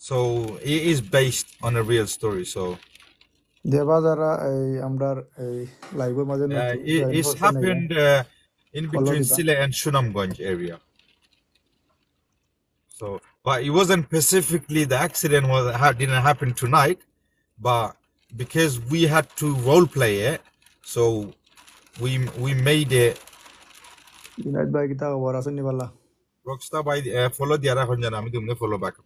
So it is based on a real story. So দেবা যারা এই আমরার এই লাইভের মাঝে নতুন জয়েন it's করছেন happened in ফলো between দিবা Sile and Sunamganj area. So, but it wasn't specifically the accident didn't happen tonight, but because we had to role play it, so we made it. Junaid ভাই কিতা খবর আছেন নি বালা Rockstar by follow the other Honjana, আমি তুমি follow back.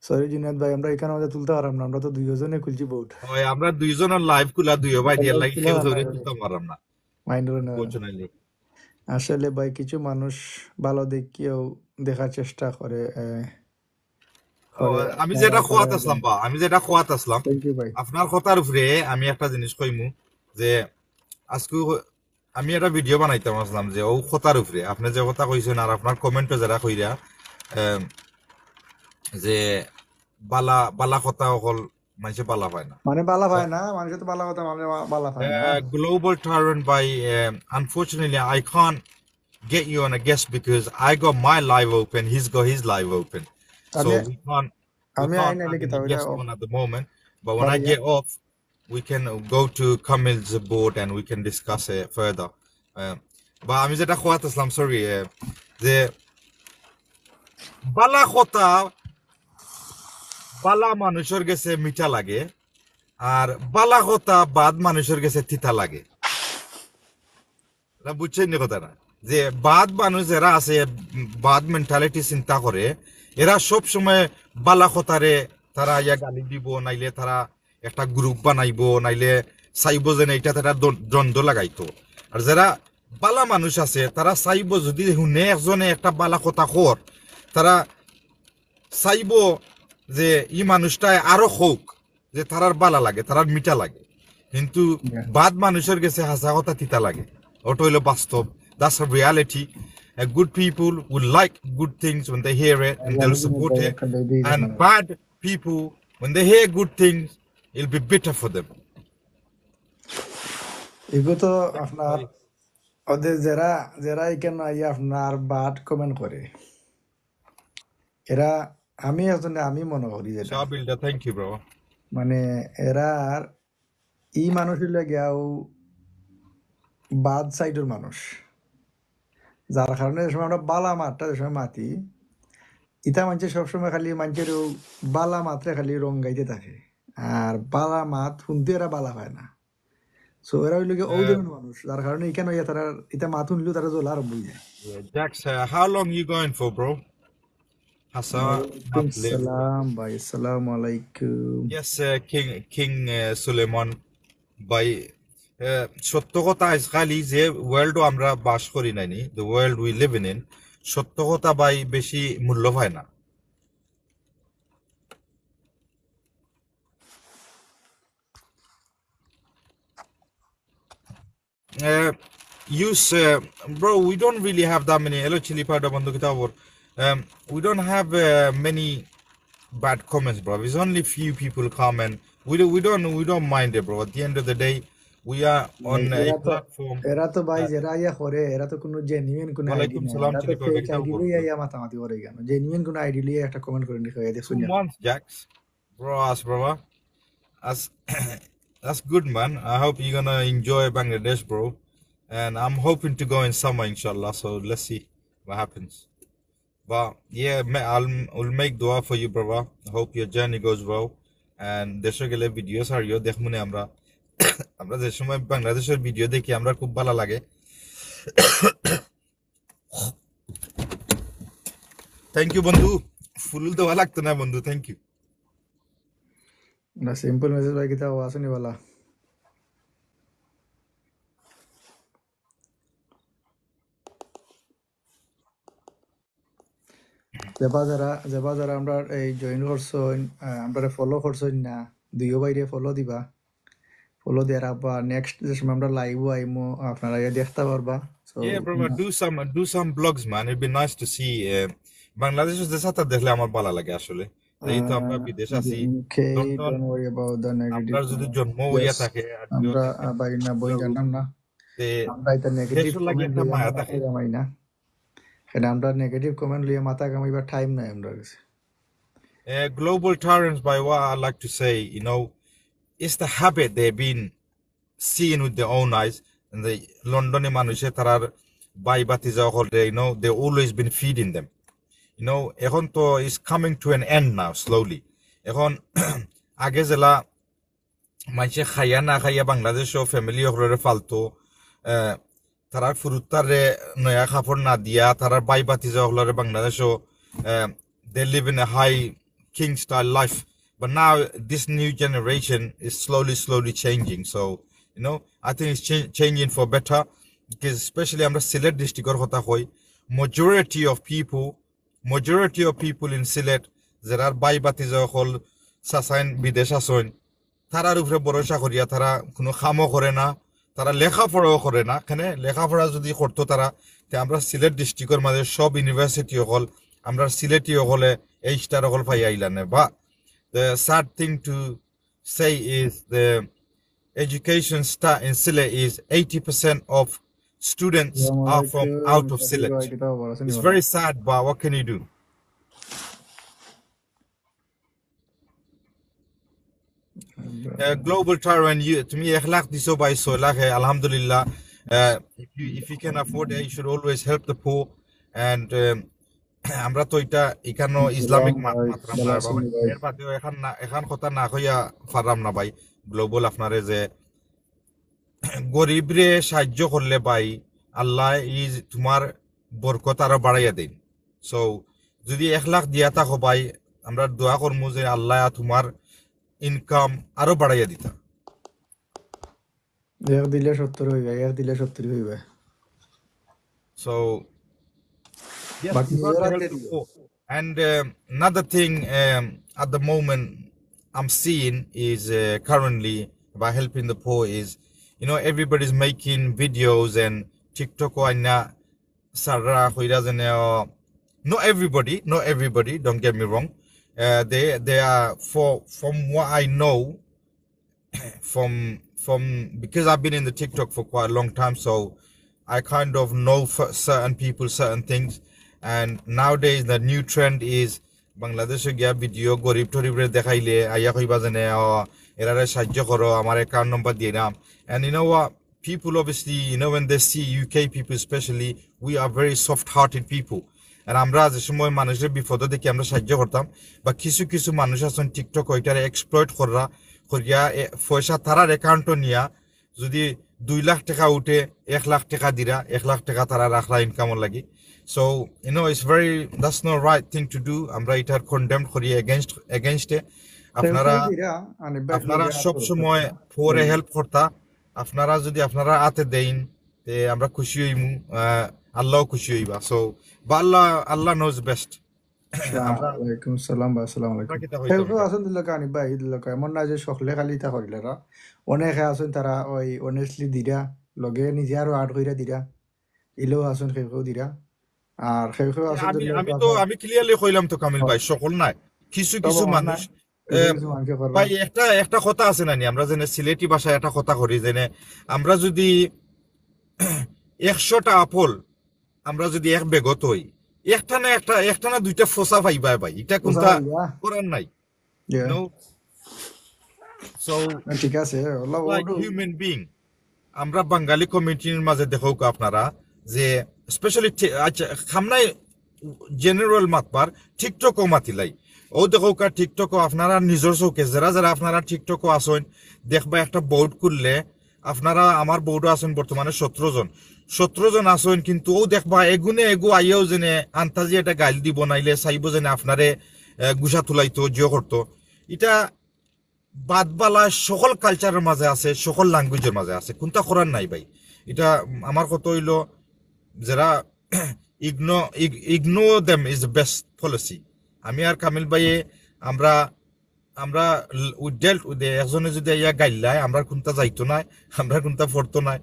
Sorry Junaid ভাই আমরা এখানে মাঝে তুলতে পারলাম না আমরা তো দুইজনে খুলছি বোর্ড ওই আমরা দুইজনের লাইভ কুলা দুইও ভাই দিয়ে লাগি কেউ ধরে মাইন্ড তুলতে পারলাম না ফরচুনেটলি। আসলে ভাই কিছু মানুষ ভালো দেখিয়েও দেখার চেষ্টা করে আমি যেটা খোয়াত আসলাম থ্যাংক ইউ ভাই আপনার কথার উপরে আমি একটা জিনিস কইমু যে আজকে আমি একটা ভিডিও বানাইতাম আসলাম যে ও কথার উপরে আপনি যে কথা কইছেন আর আপনার কমেন্টে যারা কইরা যে বালা বালা কথা হল মানুষে বালা পায় না মানে বালা পায় না মানুষ তো বালা কথা মানে বালা পায় না global tyrant by unfortunately I can't get you on a guest because I got my live open, he's got his live open, so we can't have any guest on at the moment, but when I get off we can go to Kamil's board and we can discuss it further. But আমি যেটা খোয়াত আসলাম sorry যে বালা কথা বালা মানুষের কাছে মিঠা লাগে আর বালা কথা বাদ মানুষের কাছে তিতা লাগে, বুঝছেন নি কথাটা? যে বাদ মানুষ যারা আছে বাদ মেন্টালিটি চিন্তা করে এরা সব সময় বালা কথারে তারা ইয়া গালি দিব, নাইলে তারা একটা গ্রুপ বানাইবো, নাইলে চাইব যে এইটা তারা দ্বন্দ্ব লাগাইতো। আর যারা বালা মানুষ আছে তারা চাইব যদি শুনে একজনে একটা বালা কথা কর তারা চাইব যে ই মানুষটাই আরো হোক, যে তারার বালা লাগে তারার মিঠা লাগে, কিন্তু বাদ মানুষের কাছে হাসা কথা তিতা লাগে। ওটা হইলো বাস্তব, that's a reality. Good people will like good things when they hear it and they'll support it, and bad people when they hear good things it'll be bitter for them. এগুলো তো আপনার ওদের যারা যারা এখানে আপনার বাদ কমেন্ট করে এরা আমি আসলে আমি মনে করি যেটা থ্যাংক ইউ ব্রো, মানে এরা ই মানুষের লাগেও বাদ সাইডের মানুষ, যার কারণে যে সময় আমরা বালা মাত্রা যে সময় মাতি ইটা মানুষের সবসময় খালি মানুষের বালা মাত্রা খালি রং গাইতে থাকে, আর বালা মাত শুনতে এরা বালা পায় না। সো এরা হইল কি ওই ধরনের মানুষ, যার কারণে এখানে তারা এটা মাত শুনলেও তারা জ্বলা আরম্ভ হয়ে যায়। Jax, how long you going for, bro? Salam bhai, assalamu alaikum. Yes, King Suleiman by সত্য কথা আজকালি যে ওয়ার্ল্ড আমরা বাস করি নাইনি, the world we live in, সত্য কথা ভাই বেশি মূল্য পায় না। Bro, we don't really have that many. Hello, Chili Powder Bandhu Kitabur. We don't have many bad comments, bro. It's only few people comment. We don't mind it, bro. At the end of the day, we are on a platform. এরা তো ভাই যারা ইয়া করে এরা তো কোনো genuine কোনো ID না, এরা তো ফেক আইডি লইয়া ইয়া মাতামাতি করে কেন? জেনুইন কোনো আইডি লইয়া একটা কমেন্ট করে লিখে দেখুন। 2 months, Jax. Bro, that's good, man. I hope you're gonna enjoy Bangladesh, bro. And I'm hoping to go in summer, inshallah. So let's see what happens. But yeah, I'll make dua for you, brother. I hope your journey goes well. And দেশের গেলে video ছাড়িও দেখমুনে আমরা যে সময় বাংলাদেশের video দেখি আমরা খুব ভালো লাগে। থ্যাংক ইউ বন্ধু, ফুল দেওয়া লাগতো না বন্ধু, থ্যাংক ইউ। না সিম্পল মেসেজ ভাই কিতা আসেনি বলা। যেবা যারা আমরা এই জয়েন করছেন আমরা ফলো করছেন না দুইও বাইরে ফলো দিবা, ফলো দেওয়ার আবার নেক্সট যে সময় আমরা লাইভ আইমো আপনারা দেখতে পারবা। Yeah, bro, do some blogs, man. It'd be nice to see বাংলাদেশের যে সাথে দেখলে আমার ভালো লাগে আসলে। এই তো আমরা বিদেশ আছি, don't worry about the negative. আমরা যদি জন্ম হইয়া থাকে আমরা বাইরে না বই জানতাম না আমরা এটা নেগেটিভ কমেন্ট মায়া থাকে জামাই না, এটা আমরা নেগেটিভ কমেন্ট লিয়ে মাথা কামাইবার টাইম নাই আমরা কাছে। Global tyrants, by what I like to say, it's the habit they've been seeing with their own eyes. And the London মানুষে তারার বাই বাতি যাওয়া হলে, they always been feeding them. এখন তো is coming to an end now slowly. এখন আগে জেলা মানুষে খাইয়া না খাইয়া বাংলাদেশও ফ্যামিলি হলে ফালতো তারার ফুরুতারে নয়া কাপড় না দিয়া তারার বাই বাতি যাওয়া হলে বাংলাদেশও they live in a high king style life. But now this new generation is slowly changing. So I think it's changing for better, because especially আমরা সিলেট ডিস্ট্রিক্টের কথা কই, majority of people in Sylhet যারা by বাতি যাওয়া হল সাসাইন বিদেশ আসেন, তারার উপরে ভরসা করিয়া তারা কোনো কামও করে না, তারা লেখাপড়াও করে না। এখানে লেখাপড়া যদি করতো তারা, আমরা সিলেট ডিস্ট্রিক্টের মাঝে সব ইউনিভার্সিটি হল আমরা সিলেটি হলে এই স্টার হল পাই আইলানে। বা the sad thing to say is the education start in Sylhet is 80% of students are from out of Sylhet. It's very sad, but what can you do? Global tyrant, to me, akhlaq diso by so like alhamdulillah. If you can afford it, you should always help the poor. And আমরা তো এটা এখানো Islamic মাত্রা এর বাদেও এখন কথা না কইয়া পারলাম না ভাই। গ্লোবাল আপনারে যে গরিবরে সাহায্য করলে ভাই, আল্লাহ তোমার বরকত আরো বাড়াইয়া দেন। সো যদি 1 লাখ দিয়া থাকো ভাই, আমরা দোয়া করবো যে আল্লাহ তোমার ইনকাম আরো বাড়াইয়া দিতা। 1 দিলে 70 হইবে, 1 দিলে 70 হইবে। So yes, and another thing at the moment I'm seeing is currently about helping the poor is, everybody's making videos and TikTok and Sarah who doesn't not everybody, don't get me wrong. They are, from what I know, from because I've been in the TikTok for quite a long time, so I kind of know for certain people certain things. And nowadays the new trend is Bangladesh gya video gorib toribre dekhaile aya koi bazane erare sahajjo koro amar account number diye na. And you know what, people obviously, when they see UK people especially, we are very soft hearted people. And আমরা যে সময় মানুষের বিপদে দেখি আমরা সাহায্য করতাম, বা কিছু মানুষ আছেন টিকটক ওইটারে এক্সপ্লয়েট করিয়া পয়সা তারার অ্যাকাউন্টও নিয়া যদি 2 লাখ টাকা উঠে 1 লাখ টাকা দিরা, 1 লাখ টাকা তারা রাখলা ইনকামর লাগি। So it's that's not right thing to do. আমরা এটার কন্ডেম করি against it. আপনারা সব সময় পরে হেল্প করতা, আপনারা যদি আপনারা আতে দেন তে আমরা খুশি হইমু, আল্লাহ খুশি হইবা। সো আল্লাহ knows best. ওয়ালাইকুম সালাম বা আসসালামু আলাইকুম। কেউ আছেন দিল কানি ভাই দিল কা এমন না যে সকলে খালি তা করিলেরা, অনেকে আছেন তারা ওই অনেস্টলি দিরা লগে নিজে আরো আড কইরা দিরা, ইলো আছেন কেউ দিরা। আর কেউ আছেন আমি ক্লিয়ারলি কইলাম তো কামিল ভাই, সকল নাই, কিছু মানুষ ভাই। একটা কথা আছে না, আমরা যেন সিলেটি ভাষায় একটা কথা করি, যেন আমরা যদি 100টা আপেল আমরা যদি এক বেগত হই, একটা না দুইটা ফসা পাইবা ভাই, এটা কোনটা করার নাই। সো ঠিক আছে, লাইক হিউম্যান বিং আমরা বাঙালি কমিউনিটির মাঝে দেখো আপনারা যে স্পেশালি খামনাই জেনারেল মাতবার টিকটকও মাতিলাই, ও দেখো টিকটকও আপনারা নিজের চৌকে যারা আপনারা টিকটকও আসেন দেখবা একটা বোর্ড করলে আপনারা, আমার বোর্ডও আছেন বর্তমানে 17 জন আসেন, কিন্তু ও দেখবা এগুনে আইয়াও যেনে আন্তাজি একটা গাইল দিব নাইলে চাইব যেনে আপনারে গুছা তুলাইতো জিও করতো। এটা বাদবালা সকল কালচারের মাঝে আছে, সকল ল্যাঙ্গুয়েজের মাঝে আছে, কোনটা করার নাই ভাই। এটা আমার কথা হইল যারা ignore them is the best policy. আমি আর কামিল ভাইয়ে আমরা we dealt with একজনে যদি ইয়া গাইলাই আমরা কোনটা যাইতো না, আমরা কোনটা পড়তো না,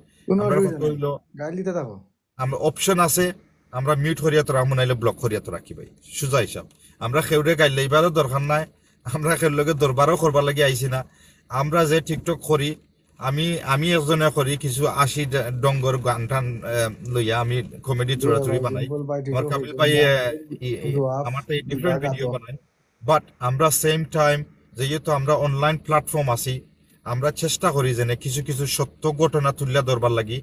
আমরা কথা হইল গাইলিতে থাকো, আমরা অপশন আছে, আমরা মিউট করিয়া তো রাখবো নাইলে ব্লক করিয়া তো রাখি ভাই, সোজা হিসাব। আমরা খেউরে গাইলাইবারও দরকার নাই, আমরা খেউর লগে দরবারও করবার লাগে আইছি না। আমরা যে টিকটক করি, আমি একজনে করি কিছু 80 ডঙ্গর গান টান লইয়া আমি কমেডি চুরাচুরি বানাই। আমার কামিল ভাই আমারটা ডিফারেন্ট ভিডিও বানাই, বাট আমরা সেম টাইম যেহেতু আমরা অনলাইন প্ল্যাটফর্ম আছি, আমরা চেষ্টা করি যে কিছু কিছু সত্য ঘটনা তুলিয়া ধরবার লাগি,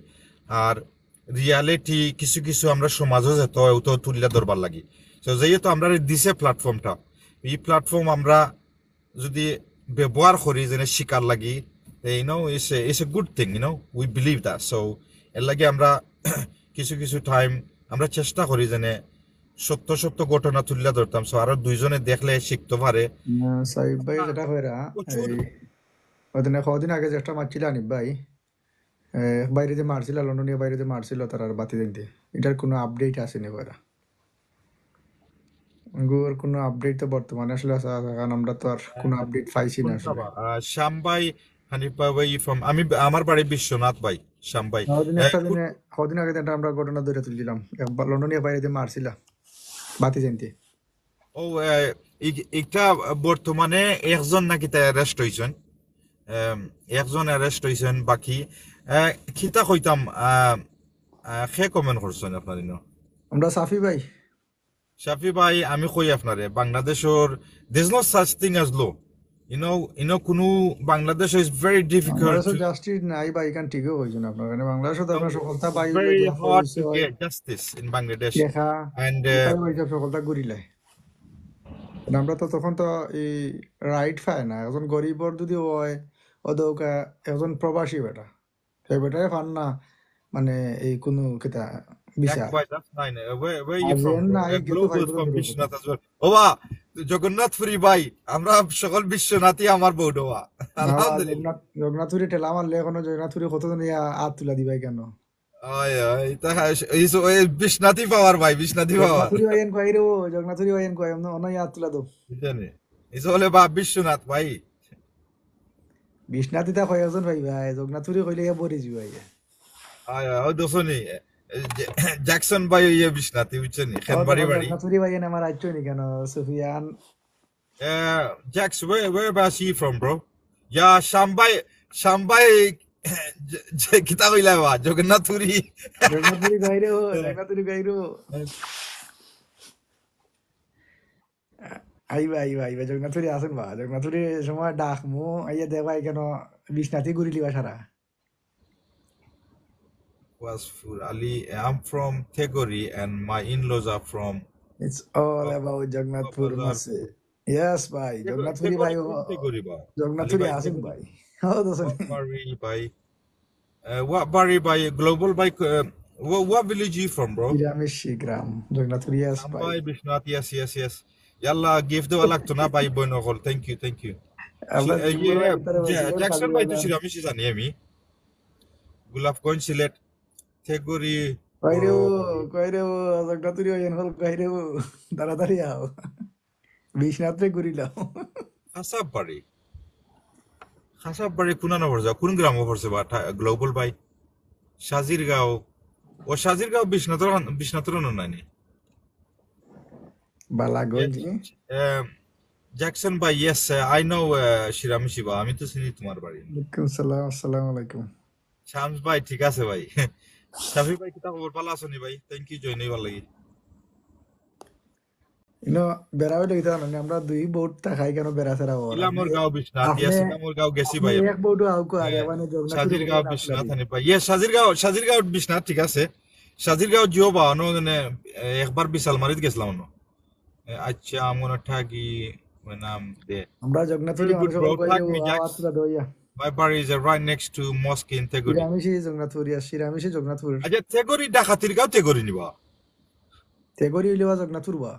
আর রিয়ালিটি কিছু কিছু আমরা সমাজও যেত ওতো তুলিয়া ধরবার লাগি। তো যেহেতু আমরা দিছে প্ল্যাটফর্মটা, এই প্ল্যাটফর্ম আমরা যদি ব্যবহার করি যেন শিকার লাগি, it's a good thing, we believe that. So এর লাগে আমরা কিছু কিছু টাইম আমরা চেষ্টা করি যেন সত্য সত্য ঘটনা তুলিয়া ধরতাম, সো আরো দুইজনে দেখলে শিখতে পারে। সাহিব ভাই যেটা কইরা প্রচুর এই ওদিনে কদিন আগে যে একটা মারছিল আনিব ভাই, বাইরে যে মারছিল, লন্ডনীয় বাইরে যে মারছিল তার আর বাতি দেখতে, এটার কোনো আপডেট আসেনি কইরা। গুগল কোনো আপডেট তো বর্তমানে আসলে আছে না, কারণ আমরা তো আর কোনো আপডেট পাইছি না আসলে। শ্যাম ভাই, হানিফ ভাই ফ্রম, আমি আমার বাড়ি বিশ্বনাথ ভাই, শ্যাম ভাই। কদিন একটা দিনে কদিন আগে একটা আমরা ঘটনা ধরে তুলছিলাম, একবার লন্ডনীয় বাইরে যে মারছিল বাতি জানতে। ও এটা বর্তমানে একজন নাকি তাই অ্যারেস্ট হয়েছেন, একজন অ্যারেস্ট হয়েছেন, বাকি খিতা কইতাম খে কমেন্ট করছেন আপনার আমরা সাফি ভাই, শাফি ভাই। আমি কই আপনারে বাংলাদেশের there's no such thing as law, কোনো বাংলাদেশ is very difficult বাংলাদেশের to, জাস্টিস নাই ভাই, এখান ঠিকই হয়েছে না আপনার কারণে। বাংলাদেশে তো আপনার সফলতা পাই very যখন hard to পরিচয় get justice in Bangladesh, দেখা and কোথায় হয়েছে সফলতা ঘুরিলে। আমরা তো তখন তো এই রাইট পাই না, একজন গরিবর যদি হয় ওদৌকা একজন প্রবাসী বেটা, সেই বেটাই পান না মানে এই কোনো কিতা বিচার। why that's fine. Where you from, আজিয়ান bro? নাই কিন্তু Global পাইব তো from দূরের কথা। Bishnath as well. ওবা জগন্নাথপুরী ভাই, আমরা সকল বিশ্বনাথই আমার বৌডোয়া, আলহামদুলিল্লাহ। জগন্নাথপুরি ঠেলা মারলে এখনো জগন্নাথপুরি কতজন হাত তুলা দিবাই কেন? আয় আয় তা ওই বিশ্বনাথই পাওয়ার ভাই, বিশ্বনাথই পাওয়ার জগন্নাথপুরি ভাইয়েন কয় রে, জগন্নাথপুরি ভাইয়েন কয় অনয় হাত তুলা দো। জানি ইস হলে বা বিশ্বনাথ ভাই। বিশ্বনাথিতা কয় একজন ভাই ভাই, জগন্নাথপুরি কইলে বরি যাই। আয় ও দোসনি জ্যাকসন ভাই ইয়ে বিশ্বনাথই বুঝছেন, খেনবাড়ি বাড়ি। জগন্নাথপুরি ভাইয়েন আমার আইতো নি কেন? Sufian Jax, where about you from, bro? Ya Shambai kita কইলা বা জগন্নাথপুরি। জগন্নাথপুরি গাইরে ও, জগন্নাথপুরি গাইরো আইবা আইবা আইবা জগন্নাথপুরি আসেন বা, জগন্নাথপুরি সময় ডাক মু আইয়া দেবাই কেন বিশ্বনাথি ঘুরি লিবা সারা। Was for Ali. I'm from Tegori and my in-laws are from It's all about Jagannathpur মাসে। Yes ভাই, জগন্নাথপুরি ভাই ও, Tegori ba. Ali জগন্নাথপুরি bhai আসেন Tegori. ভাই। ও দোসন Bari by what Bari by global by what village you from, bro? নিরামিষি gram জগন্নাথপুরি। Yes ভাই, Shambai Bishnath, yes. Yalla give the alak to na by boy no hol. Thank you. আমরা Jackson by to Shiramishi জানি আমি। গোলাপগঞ্জ সিলেট থেগুরি কইরে ও, বড় কইরে ও, জগন্নাথপুরি হইন হল কইরে ও, তাড়াতাড়ি আও বিশ্বনাথে ঘুরিলাম। খাসাববাড়ি কোন নম্বর যাও, কোন গ্রাম পড়ছে বা গ্লোবাল বাই সাজিরগাঁও। ও সাজিরগাঁও বিশ্বনাথের নাই। বালাগঞ্জ জ্যাকসন ভাই, ইয়েস আই নো শিরামিশি বা, আমি তো চিনি তোমার বাড়ি। ওয়ালাইকুম সালাম, আসসালামু আলাইকুম। শামস ভাই ঠিক আছে ভাই। শাফি ভাই কিতা খবর, ভালো আছো নি ভাই? থ্যাংক ইউ জয়েন হইবার লাগি। বেড়াও দেখিতে না আমরা দুই বোট খাই কেন বেড়া ফেরা ওর ইলামর গাঁও বিশ্বনাথ, আপনি ইয়েস ইলামর গাঁও গেছি আপনি ভাই আমি। এক বোটও আউকো আগে মানে জগন্নাথপুরি সাজিরগাঁও বিশ্বনাথ হানি ভাই, ইয়েস সাজিরগাঁও বিশ্বনাথ ঠিক আছে। সাজিরগাঁও জিও বা মানে একবার বিশাল মারিত গেছিলাম অন্য। আচ্ছা আমার ঠাগি নাম দে। আমরা জগন্নাথপুরি Very good মানুষ bro, কইলে tag me Jax. আওয়াজটা দইয়া My bar is right next to mosque in Teguri. শিরামিশি জগন্নাথপুরি আর শিরামিশি জগন্নাথপুর আচ্ছা Teguri ডাকাতির গাঁও Teguri নিবা তেগরি হইলেও জগন্নাথপুর বা,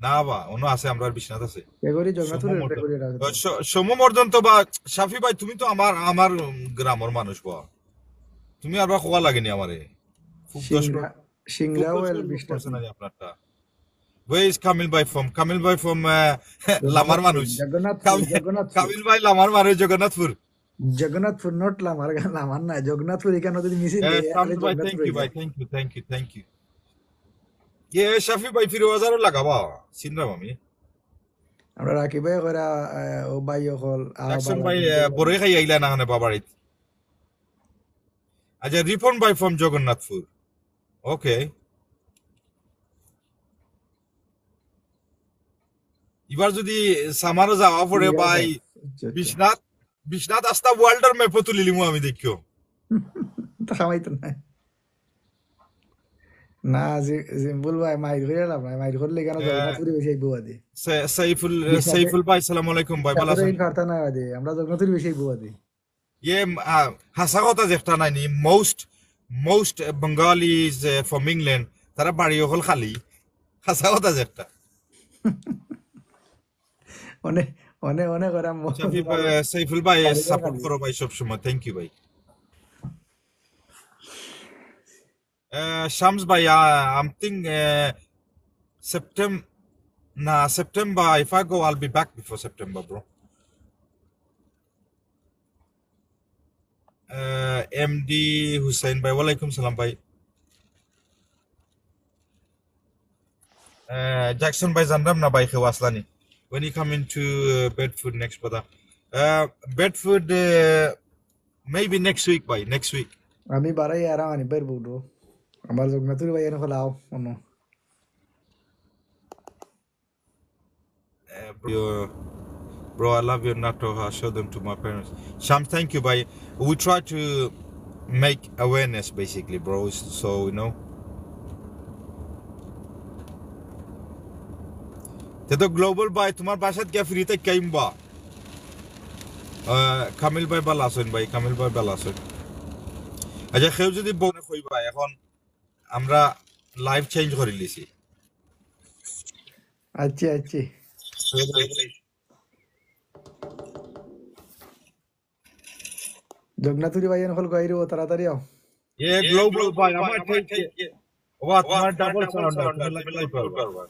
না বা অন্য আছে, আমরা বিশ্বনাথ আছে। তেগরি জগন্নাথপুর সমমর্দন তেগরি রাখে। সমমর্দন তো বা শাফি ভাই তুমি তো আমার গ্রামের মানুষ বা, তুমি আর বা খোয়া লাগেনি আমারে। খুব সিংড়া সিংড়া ওয়েল দশ বিশ্বনাথ পার্সেন্ট আছে আপনারটা। Where is Kamil ভাই from? Kamil ভাই from লামার মানুষ। জগন্নাথপুর জগন্নাথপুর কামিল ভাই লামার মানুষ জগন্নাথপুর। জগন্নাথপুর নট লামার লামার না জগন্নাথপুর, এখানে যদি মিছিল শামস ভাই থ্যাংক ইউ ভাই, থ্যাংক ইউ। ये শাফি ভাই ফিরে বাজারও লাগাবা চিনলাম আমি। আমরা রাখি ভাই কইরা ও ভাই হল জ্যাকসন ভাই বড়ই খাই আইলা না হানে বাবাড়িত। আচ্ছা রিপন ভাই ফ্রম জগন্নাথপুর, ওকে। এবার যদি সামারও যাওয়া পড়ে ঠিক আছে ভাই আচ্ছা আচ্ছা বিশ্বনাথ বিশ্বনাথ আস্তা ওয়ার্ল্ডের ম্যাপও তুলিলিমু আমি দেখিও তো খামাইতো না না সিম্পল ভাই মাইর করে লাভ নাই মাইর করলে কেন জগন্নাথ পুরী বেশি আইবো আদি সাইফুল বিশ্বনাথে সাইফুল ভাই সালাম আলাইকুম ভাই ভালো বিশ্বনাথের আছেন এই কার্তা না আদি আমরা জগন্নাথ পুরী বেশি আইবো আদি ইয়ে হাসা কথা যেটা নাইনি মোস্ট বেঙ্গলিজ ফ্রম ইংল্যান্ড তারা বাড়ি হল খালি হাসা কথা যেটা অনেক অনেক অনেক করে সাইফুল ভাই বাড়িঘর সাপোর্ট খালি করো ভাই সবসময় থ্যাংক ইউ ভাই শামস ভাই I think September if I go I'll be back before September bro MD Hussein bhai walaikum salam bhai Jackson bhai zandam na bhai khawaslani when you come into Bedford next brother Bedford maybe next week bhai next week আমি বাড়াই আরাম আনি বাইর বউডো আমার জগন্নাথ পুরী ভাই এনে খোলাও অন্য bro I love your natto I'll show them to my parents Sham thank you bhai we try to make awareness basically bro so you know te to global bhai tumar bashat kya free te kaimba Kamil bhai bala asen bhai Kamil bhai bala asen acha kheu jodi bone কইবা এখন আমরা live change করে লিছি আচ্ছা আচ্ছা জগন্নাথ পুরী ভাই এনে খোল gyro তাড়াতাড়ি আও ये ग्लोबल भाई আমার থেকে ওয়া তোমার ডাবল সাউন্ড তুমি লাগাই পারবা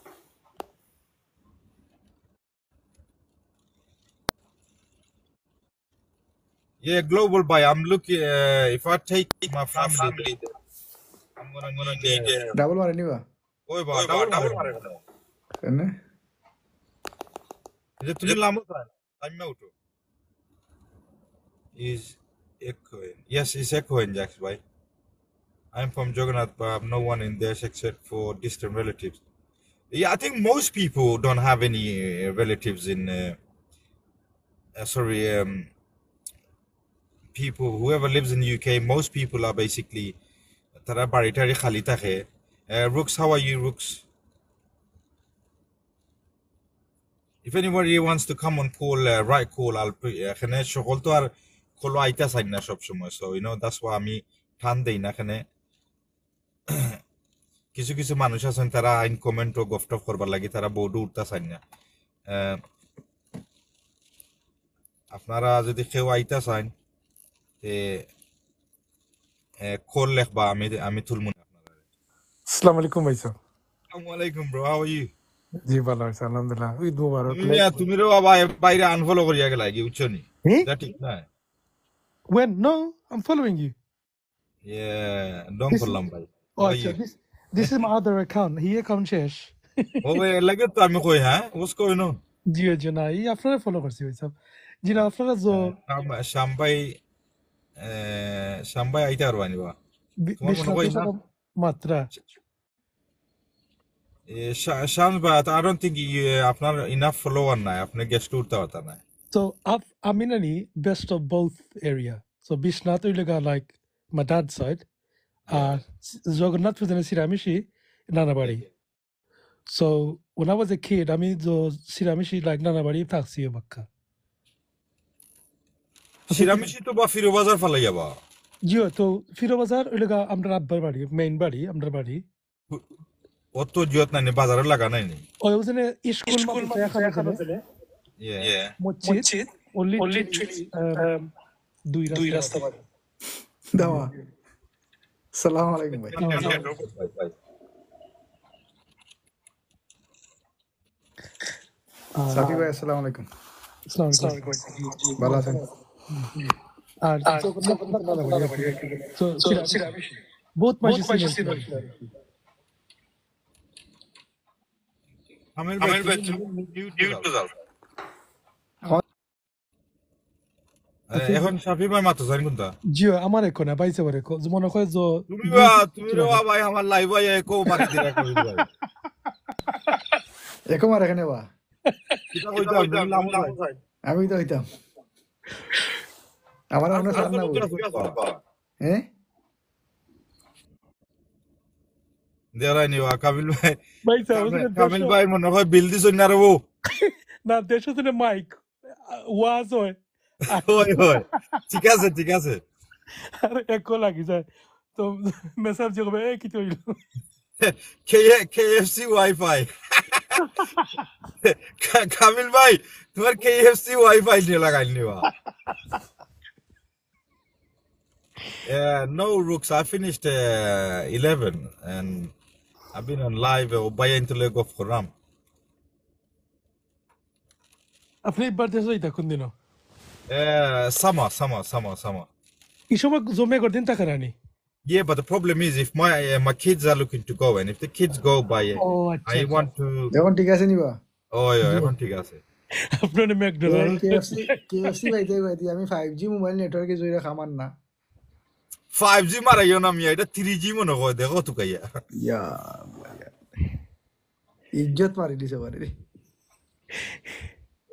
Yeah, global buy. I'm looking. If I take my family, I'm gonna need. Double মারে নিবা Oi, double. কেনে Is it too long? I'm out. Is echoing? Yes, it's echoing, Jax. Bye. I'm from Jagannath, but I have no one in there except for distant relatives. Yeah, I think most people don't have any relatives in. Sorry, people. Whoever lives in the UK, most people are basically. Tara baritari khali থাকে. Rooks, how are you, Rooks? If anybody wants to come on call, right call, I'll put. এখানে সকল তো আর খোলো আইতা চাই না সব সময়, so you know that's why আমি টান দেই না এখানে। কিছু কিছু মানুষ আছেন তারা আইন কমেন্ট ও গফটফ করবার লাগি তারা বোর্ডে উঠতে চাই না। আপনারা যদি কেউ আইতা চান তে কল লেখবা আমি তুলমু না আপনারা। আসসালামু আলাইকুম ভাই স্যার আসসালামু আলাইকুম ব্রো, হাউ আর ইউ? জি ভালো আছে আলহামদুলিল্লাহ ঈদ মুবারক তুমি রে বাবা বাইরে আনফলো করিয়া গেলা কি বুঝছো নি? এটা ঠিক না। when no I'm following you Dong করলাম ভাই। oh acha, this is my other account he account শেষ ও ভাই লাগে তো আমি কই হ্যাঁ what's going on? জি জি না এই আপনারা ফলো করছি ভাই স্যার জি না আপনারা যে শাম্বাই আইতে আর বানিবা তোমার মনে কই না মাত্রা শামস ভাই I don't think আপনার enough follower নাই, আপনি গেস্ট উঠতে পারতা না। so I'm in any best of both area so Bishnat Ulega like my dad's side Jagannath was in Siramishi Nanabari so when I was a kid I mean the Siramishi like Nanabari taxi bakka শিরামিশি তো বা ফিরো বাজার ফালাই যাবা জিও তো ফিরো বাজার ওইলেগা আমরা আব্বার বাড়ি মেইন বাড়ি আমরা বাড়ি অত জিয়ত নাই বাজারে লাগা নাই নি ওই ওখানে স্কুল খানা ফেলে মসজিদ only দুই রাস্তা বাড়ি দাওয়া আসসালামু আলাইকুম ভাই সাফি ভাই আসসালামু আলাইকুম আসসালামু আলাইকুম ভালো আছেন আর so both my sisters আমির ভাই মিউট দাও এখন শাফি ভাই মাত্র জানি কোনটা জিও আমার এখন না বাইছে বারে মনে হয় যে তুমি ভাই আমার লাইভ আই কো মারি দিরা কই ভাই একো মার এখানে বা কিতা কইতাম তুমি লামো যাই আমি তো হইতাম আমার আর মনে আর সার না কোনো বই কিছু আছে হ্যাঁ দেরাই নিবা কাবিল ভাই ভাই সাহসিনের কাবিল দেড়শো ভাই মনে হয় বিল দিছ না রে ও না 150 দিনে মাইক ওয়াজ হয় আর ওই ওই ঠিক আছে আর একো লাগি যায় তো মেসেজ যে হবে কি তো হইল KFC ওয়াইফাই কাবিল ভাই তোমার KFC ওয়াইফাই নিয়ে লাগাইল নিবা No, Rooks. I finished 11 and I've been on live by into Lake of Haram. আপনি এবার দেশ হইতা কোন দিনও Summer. এই সময় জমে করদিন টাকা রানি Yeah, but the problem is if my kids are looking to go and if the kids go by, ও আচ্ছা I আচ্ছা want to. এখন ঠিক আছে নিবা Oh, yeah, এখন ঠিক আছে আপনার ম্যাকডোনাল্ড কেএফসি পাইতে পাইতে আমি 5G মোবাইল নেটওয়ার্কে জুড়ে খামান না 5G মারাইও না মিয়া এটা 3G মনে হয় দেখো তো কাইয়া ইয়া ইজ্জত মারি দিছে বারে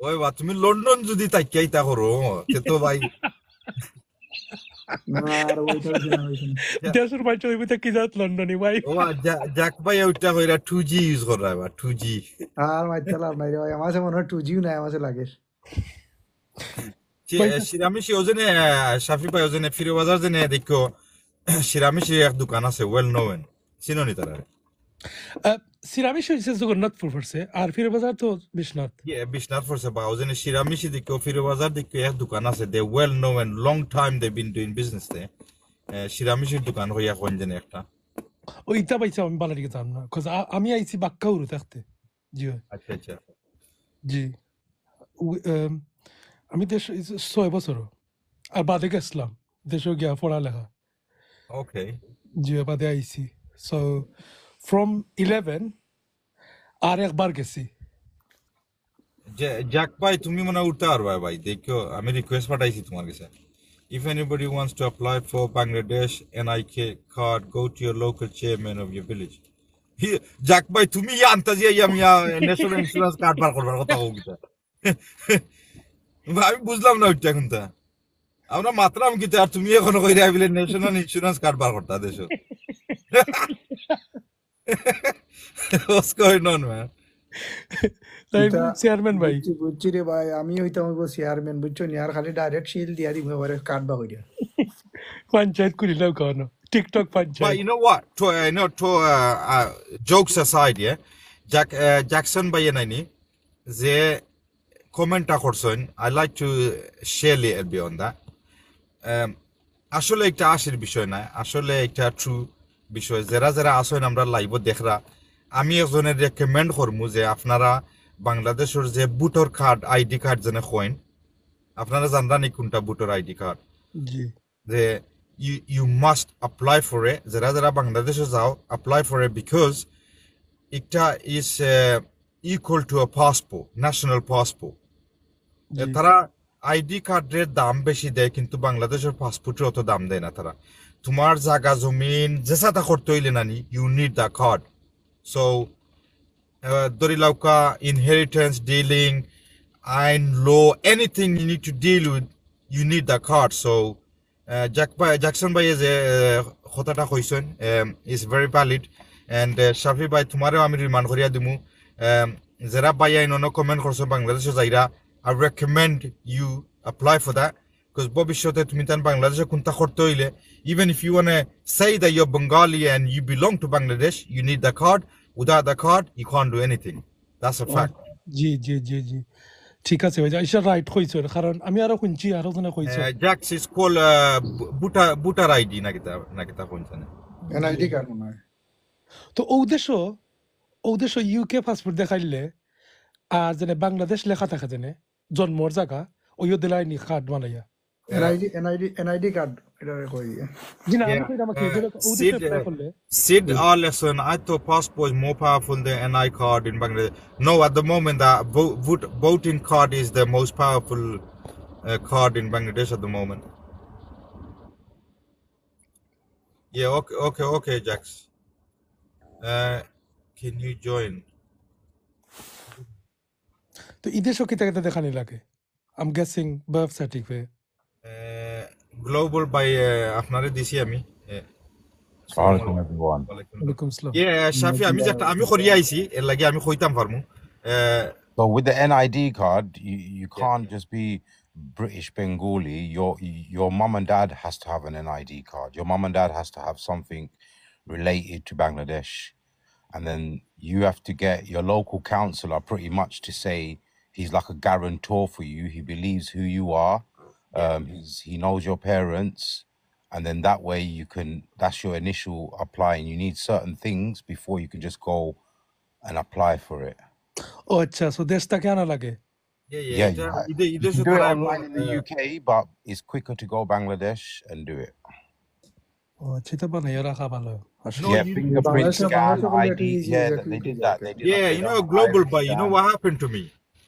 ওই বা তুমি লন্ডন যদি তাকিয়াইতা করো তে তো ভাই না আর ওইটা হইছে না দেশের বাইরে হইবে তা কি যাত লন্ডনে ভাই ও যাক ভাই ওইটা কইরা 2G ইউজ করা বা 2G আর মাইতে লাভ নাই রে ভাই আমার মনে হয় 2G নাই আমার লাগে শিরামিশি ওজনে শাফি ভাই ওজনে ফিরে বাজার জেনে দেখো শিরামিশি এক দোকান আছে ওয়েল নোন চিনোনি তারা সিরামিশ হইছে জগন্নাথপুর পড়ছে আর ফিরে বাজার তো বিশ্বনাথ বিশ্বনাথ ফরসে বা ওজনে শিরামিশি দেখো ফিরে বাজার দেখো এক দোকান আছে they well known long time they been doing business they শিরামিশির দোকান হইয়া কোন জেনে একটা ওইটা পাইছে আমি বালা দিকে জান না কজ আমি আইছি বাক্কাউরু থাকতে জি আচ্ছা জি আমি দেশ 6 বছর আর বাদে গেছিলাম দেশে গিয়া পড়ালেখা ওকে জি বাদে আইছি সো ফ্রম 11 আর একবার গেছি যাক ভাই তুমি মনে উঠতে পারবা ভাই দেখো আমি রিকোয়েস্ট পাঠাইছি তোমার কাছে If anybody wants to apply for Bangladesh NIK card, go to your local chairman of your village. যাক ভাই তুমি আনতা যে আমি ন্যাশনাল ইন্স্যুরেন্স কার্ড বার করবার কথা কইতা আমি বুঝলাম না ওইটা এখন তা আমরা মাত্রাম কি আর তুমি এখনো কইরা আইলে ন্যাশনাল ইন্স্যুরেন্স কার্ড বার করতা দেশ What's going on, man? তাই চেয়ারম্যান ভাই বুঝছি রে ভাই আমি হইতাম চেয়ারম্যান বুঝছো নি আর খালি ডাইরেক্ট শিল দিয়া দিব এবারে কাট বা কইরা পঞ্চায়েত করিলাম কেন TikTok But panchayat you know what? Jokes aside, yeah, Jackson by Yanani, the commenter করছেন I like to share a little bit on that. আসলে একটা আশির বিষয় না আসলে একটা ট্রু বিষয় যারা আসেন আমরা লাইভ দেখরা আমি একজনের রেকমেন্ড করমু যে আপনারা বাংলাদেশের যে ভোটার কার্ড আইডি কার্ড যেন কইন আপনারা জানরানি কোনটা ভোটার আইডি কার্ড জি যে you must apply for it যারা বাংলাদেশে যাও apply for it because এটা is equal to a passport national passport তারা আইডি কার্ডের দাম বেশি দেয় কিন্তু বাংলাদেশের পাসপোর্টের অত দাম দেয় না তারা তোমার জায়গা জমিন যেসাটা করতে হইলে নানি you need the card so দরিলাউকা ইনহেরিটেন্স ডিলিং আইন law anything you need to deal with you need the card so Jackson ভাই যে কথাটা কইছেন is very valid and Shafi ভাই তোমারও আমি রিমান্ড করিয়া দিমু যারা ভাই আইন কমেন্ট করছো বাংলাদেশে যাইরা I recommend you apply for that because ভবিষ্যতে তুমি তান বাংলাদেশে কোনটা করতে হইলে even if you want to say that you're Bengali and you belong to Bangladesh you need the card without the card you can't do anything that's a fact জি জি জি জি ঠিক আছে ভাই এটা রাইট কইছো কারণ আমি আরো শুনছি আরো জনে কইছো Jax is called voter ID নাকিতা কোনটা এনআইডি কার্ড মনে হয় তো ও দেশ ইউকে পাসপোর্ট দেখাইলে আর যেনে বাংলাদেশ লেখা থাকে যেনে জন্মর জায়গা ওইও দিলাই নি কার্ড বানাইয়া এনআইডি কার্ড এটা কই জি না আমি কইরা আমাকে ও দেশে অ্যাপ্লাই করলে Sid Arleson, I thought passport is more powerful than NI card in Bangladesh. No, at the moment, the voting card is the most powerful card in Bangladesh at the moment. Yeah, okay, Jax. Can you join? তো ইদেশও কি তাকে দেখানি লাগে? I'm guessing birth certificate. Global বাই আপনারে দিছি আমি আসসালামু Assalamualaikum everyone. আলাইকুম। ওয়ালাইকুম আসসালাম। শাফি আমি যেটা আমি করিয়া আইছি এর লাগি আমি কইতাম পারমু So with the NID card, you Yeah. can't just be British Bengali. Your mum and dad has to have an NID card. Your mum and dad has to have something related to Bangladesh, and then you have to get your local councillor pretty much to say he's like a guarantor for you. He believes who you are. He knows your parents, and then that way you can. That's your initial apply, and you need certain things before you can just go and apply for it. ও আচ্ছা, so দেশটা কেন লাগে? Yeah, এটা you ইদে can do it online in the UK, but it's quicker to go Bangladesh and do it. ও আচ্ছা, এটা বানাইয়া রাখা ভালো আসলে। No, Yeah, you- fingerprint Bangladesh- scan, Bangladesh will ID. get easy, Yeah, exactly, they did exactly. that. They did Yeah, that. you They know, done global iris buy. You know scan. what happened to me?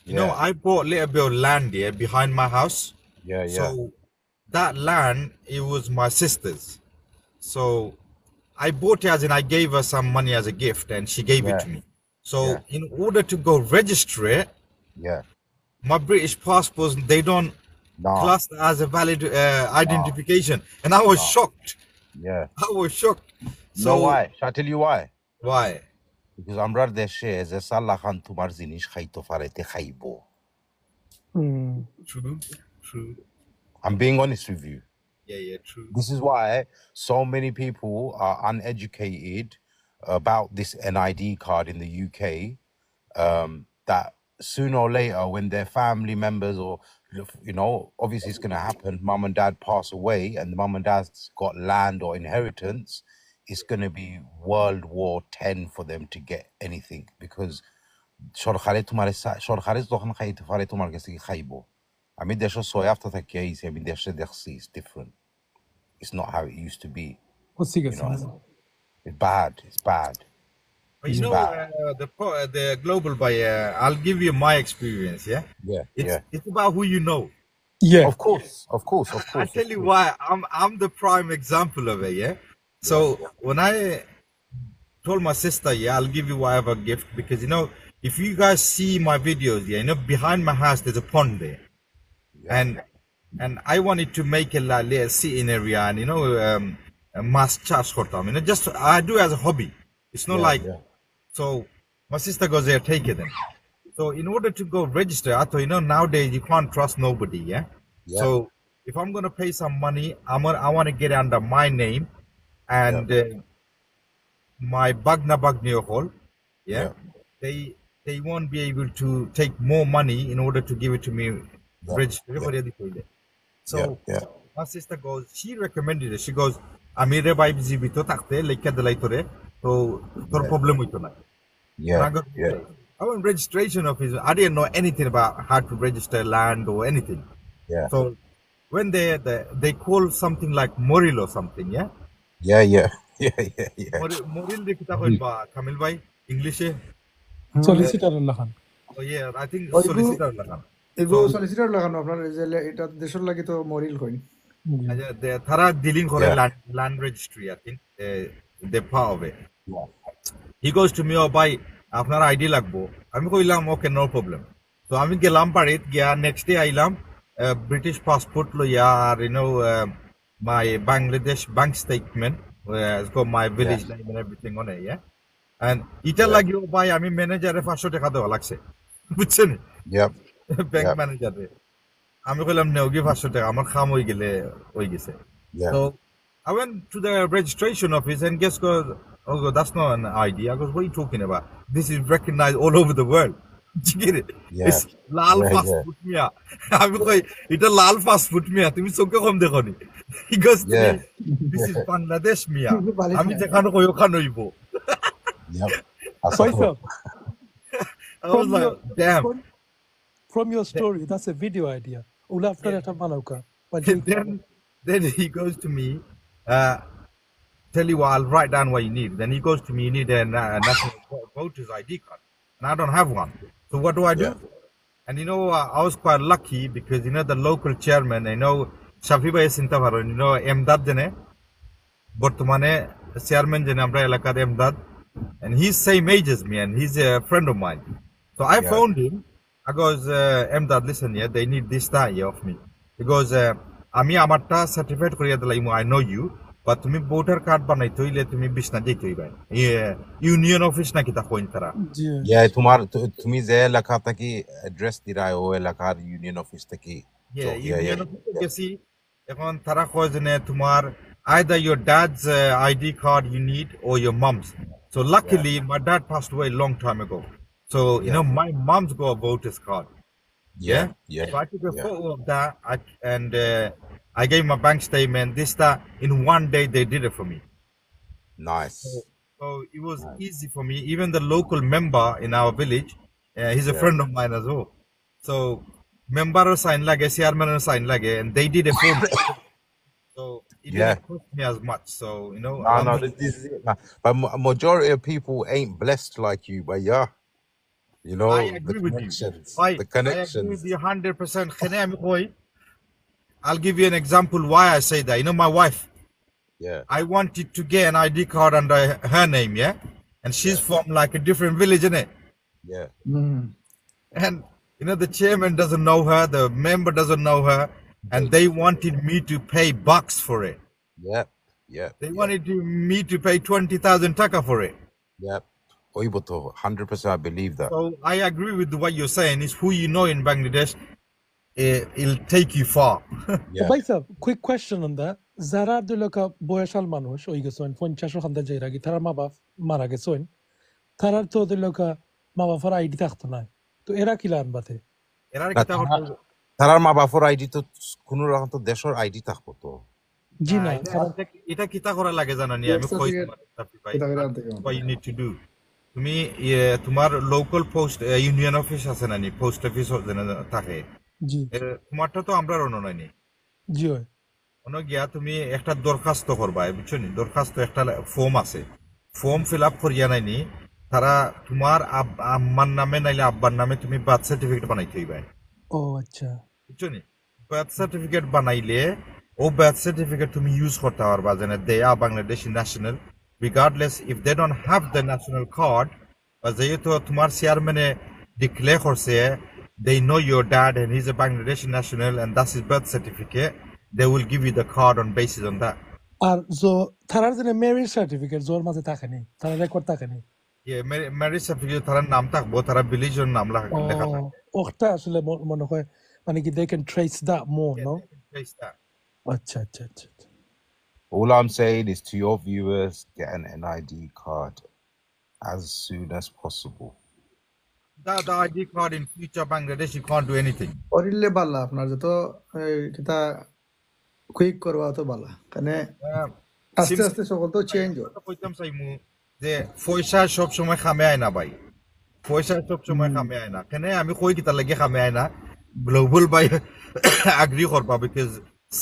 You know, Yeah. I bought a little bit of land here behind my house. Yeah, So that land, it was my sister's. So I bought it as in I gave her some money as a gift, and she gave it Yeah. to me. So Yeah. in order to go register it, Yeah. my British passport they don't Nah. class it as a valid identification, and I was shocked. Yeah. I was shocked. You know why? Shall I tell you why? Why? Because আমরা দেশে যে সাল্লাহ খান তোমার জিনিস খাইতে পারেতে খাইবো। হুম। True. True. I'm being honest with you. Yeah. True. This is why so many people are uneducated about this NID card in the UK. That sooner or later, when their family members or obviously it's going to happen, mum and dad pass away, and the mum and dad's got land or inheritance, it's going to be World War X for them to get anything because সরকারে যখন খাইতে পারে তোমার কাছে কি খাইবো। আমি দেশে ছয় হপ্তাহ থাকি আইছি, আমি দেশে দেখছি it's different. It's not how it used to be. ও ঠিক আছে। It's bad. It's bad. But you It's know, bad. the global buyer, I'll give you my experience, yeah? Yeah. It's about who you know. Yeah. Of course. I tell you why, I'm the prime example of it, yeah? So when I told my sister, yeah, I'll give you whatever gift, because, you know, if you guys see my videos, yeah, you know, behind my house, there's a pond there. And I wanted to make a little sitting area and, you know, mass charge for them, you know, just, I do as a hobby. It's not like, so my sister goes there, take it then. So in order to go register, I thought, you know, nowadays you can't trust nobody, yeah? So if I'm going to pay some money, I want to get it under my name and my Bagna hall, yeah? They won't be able to take more money in order to give it to me, register. So my sister goes, she recommended it. She goes, Amire by Zibito takte, like Kadalaitore, so no problem with that. And I got I went registration office. I didn't know anything about how to register land or anything. Yeah. So when they call something like Moril or something, yeah? Yeah. Moril de kita koi ba Kamil bhai English e? Solicitor লাগান। Oh yeah, I think Oh, solicitor lagan. এগুলো solicitor লাগানো আপনার এই যে এটা দেশের লাগি তো মরিল কইন। Thara dealing করে land registry, I think they part of it. He goes to me, oh bhai আপনার আইডি লাগবো। আমি কইলাম ওকে নো প্রবলেম। তো আমি গেলাম বাড়িত গিয়া নেক্সট ডে আইলাম ব্রিটিশ পাসপোর্ট লইয়া আর my Bangladesh bank statement has got my village name and everything on it, yeah? And এটা লাগিও ভাই আমি ম্যানেজারে 500 টাকা দেওয়া লাগছে, বুঝছেন? ব্যাংক ম্যানেজারে আমি কইলাম নেও গিয়ে 500 টাকা আমার খাম হয়ে গেছে। So I went to the registration office and guess what? Oh, that's not an ID. I goes, what are you talking about? This is recognized all over the world. Did you get it? It's Lal Passport Mia. I'm like, it's a Lal Passport Mia. তুমি চোখে কম দেখো নি? He goes, this is Bangladesh Mia. আমি যেখানে কই ওখানে হইব। Faisal, I was like, damn. From your story, that's a video idea. Ula after that banauka. Then he goes to me, tell you what, I'll write down what you need. Then he goes to me, you need a national voter's ID card. And I don't have one. So what do I do? And you know, I was quite lucky because, you know, the local chairman, I know, Shafi Bhai Sintavaro, you know, Emdad jene, Bortomane, chairman jene, Amra Elakad Emdad, and he's same age as me, and he's a friend of mine. So I phoned him, Because Emdad, listen, yeah, they need this time yeah, of me. Because আমি আমারটা certified করিয়া দিলাম I know you, but তুমি voter card বানাইতে হইলে তুমি বিছনা যেতে হইবে ইউনিয়ন অফিস নাকি তা কইন তারা জি Yeah, তুমি যে এলাকা থেকে অ্যাড্রেস দিরায় ও এলাকার ইউনিয়ন অফিস থেকে ইউনিয়ন অফিসে গেছি এখন তারা কয় যে নে, তোমার either your dad's ID card you need or your mom's. So luckily my dad passed away a long time ago. So you know my mom's got a voter's card. Yeah. yeah, So I took a yeah. photo of that and I gave my bank statement. This that in one day they did it for me. Nice. So it was easy for me. Even the local member in our village, he's a friend of mine as well. So member sign lage, chairman sign lage, and they did a form. So it Yeah. didn't cost me as much. So you know, No, this is it. But majority of people ain't blessed like you, but yeah, you know, I the agree with you. connections, I the agree with connections. you 100%. I'll give you an example why I say that. You know, my wife. Yeah, I wanted to get an ID card under her name, yeah? And she's from like a different village, innit? yeah, And, you know, the chairman doesn't know her, the member doesn't know her, and they wanted me to pay bucks for it. yeah, yeah, They wanted me to pay 20,000 taka for it. yeah. Oiboto, 100%. I believe that. So I agree with what you're saying. Is who you know in Bangladesh, it'll take you far. Yeah. ভাইসাব quick question on that যারা দুলকা বয়সাল মানুষ ওই গেছেন 50 খান্দা যাইরা কি তারা মা বাপ মারা গেছেন তারা তো দুলকা মা বাবার আইডি থাকতো না তো এরা কি লান বাতে এরা না, কিতা করতে হবে? তারার মা বাপর আইডি তো কোন রকম তো দেশের আইডি থাকবো তো। জি না এটা কিতা করা লাগে জানানি আমি কই এটা করে আনতে কেমন? what you need to do. তুমি তোমার লোকাল পোস্ট ইউনিয়ন অফিস আছে নানি পোস্ট অফিস থাকে জি তোমারটা তো আমরা অনলাইনে জি হয় অন গিয়া তুমি একটা দরখাস্ত করবা বুঝছো নি দরখাস্ত একটা ফর্ম আছে ফর্ম ফিল আপ করিয়া নাইনি তারা তোমার আম্মার নামে নাইলে আব্বার নামে তুমি বার্থ সার্টিফিকেট বানাইতে হইবে ও আচ্ছা বুঝছো নি বার্থ সার্টিফিকেট বানাইলে ও বার্থ সার্টিফিকেট তুমি ইউজ করতে পারবা যেন they are Bangladeshi national regardless if they don't have the national card but যেহেতু তোমার চেয়ারম্যানে ডিক্লেয়ার করছে they know your dad and he's a Bangladeshi national and that's his birth certificate they will give you the card on basis on that আর জো তারার জন্য marriage certificate জোর মাঝে থাকে নি তারা রেকর্ড থাকে নি yeah marriage certificate তার নাম থাকবো তারা ভিলেজের নাম লেখা থাকবে ওটা আসলে মনে হয় মানে কি they can trace that more no Trace that. আচ্ছা আচ্ছা আচ্ছা All I'm saying is to your viewers, get an NID card as soon as possible. Without the ID card in future Bangladesh you can't do anything অরিলে বালা আপনার যত কিতা quick করবা তো বালা কারণে আস্তে আস্তে সকল তো চেঞ্জ হয় কইতাম চাইমু যে পয়সা সব সময় খামে আয় না ভাই পয়সা সব সময় খামে আয় না কেন আমি কই কিতা লাগে খামে আয় না গ্লোবাল বাই এগ্রি করবা বিকজ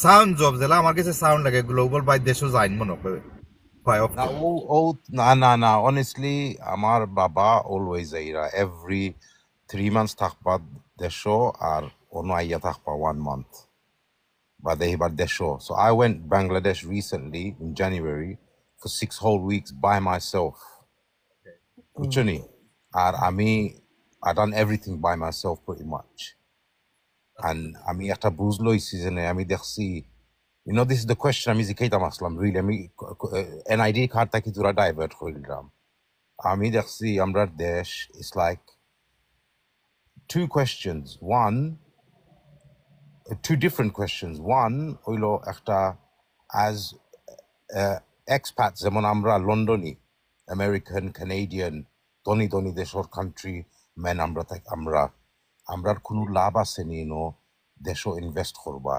সাউন্ডস অফ জেলা আমার কাছে সাউন্ড লাগে গ্লোবাল বাই দেশও যাইন মনে করে হয় of Nah. Honestly, Amar Baba always zaira. Every 3 months takpa desho or ono ayya takpa 1 month. But they bar desho. So I went Bangladesh recently in January for 6 whole weeks by myself. Uchuni. I done everything by myself pretty much. And after buzlo season, dekhsi. You know, this is the question I'm Zikaita Maslam, really. NID card taki tura divert hoildram. Dekhsi Amrar Desh, it's like 2 questions. Two different questions. One, oilo ekta as expats, zemon amra Londoni, American, Canadian, Doni deshor country, men amra tak amrar kunu laba senino desho invest korba.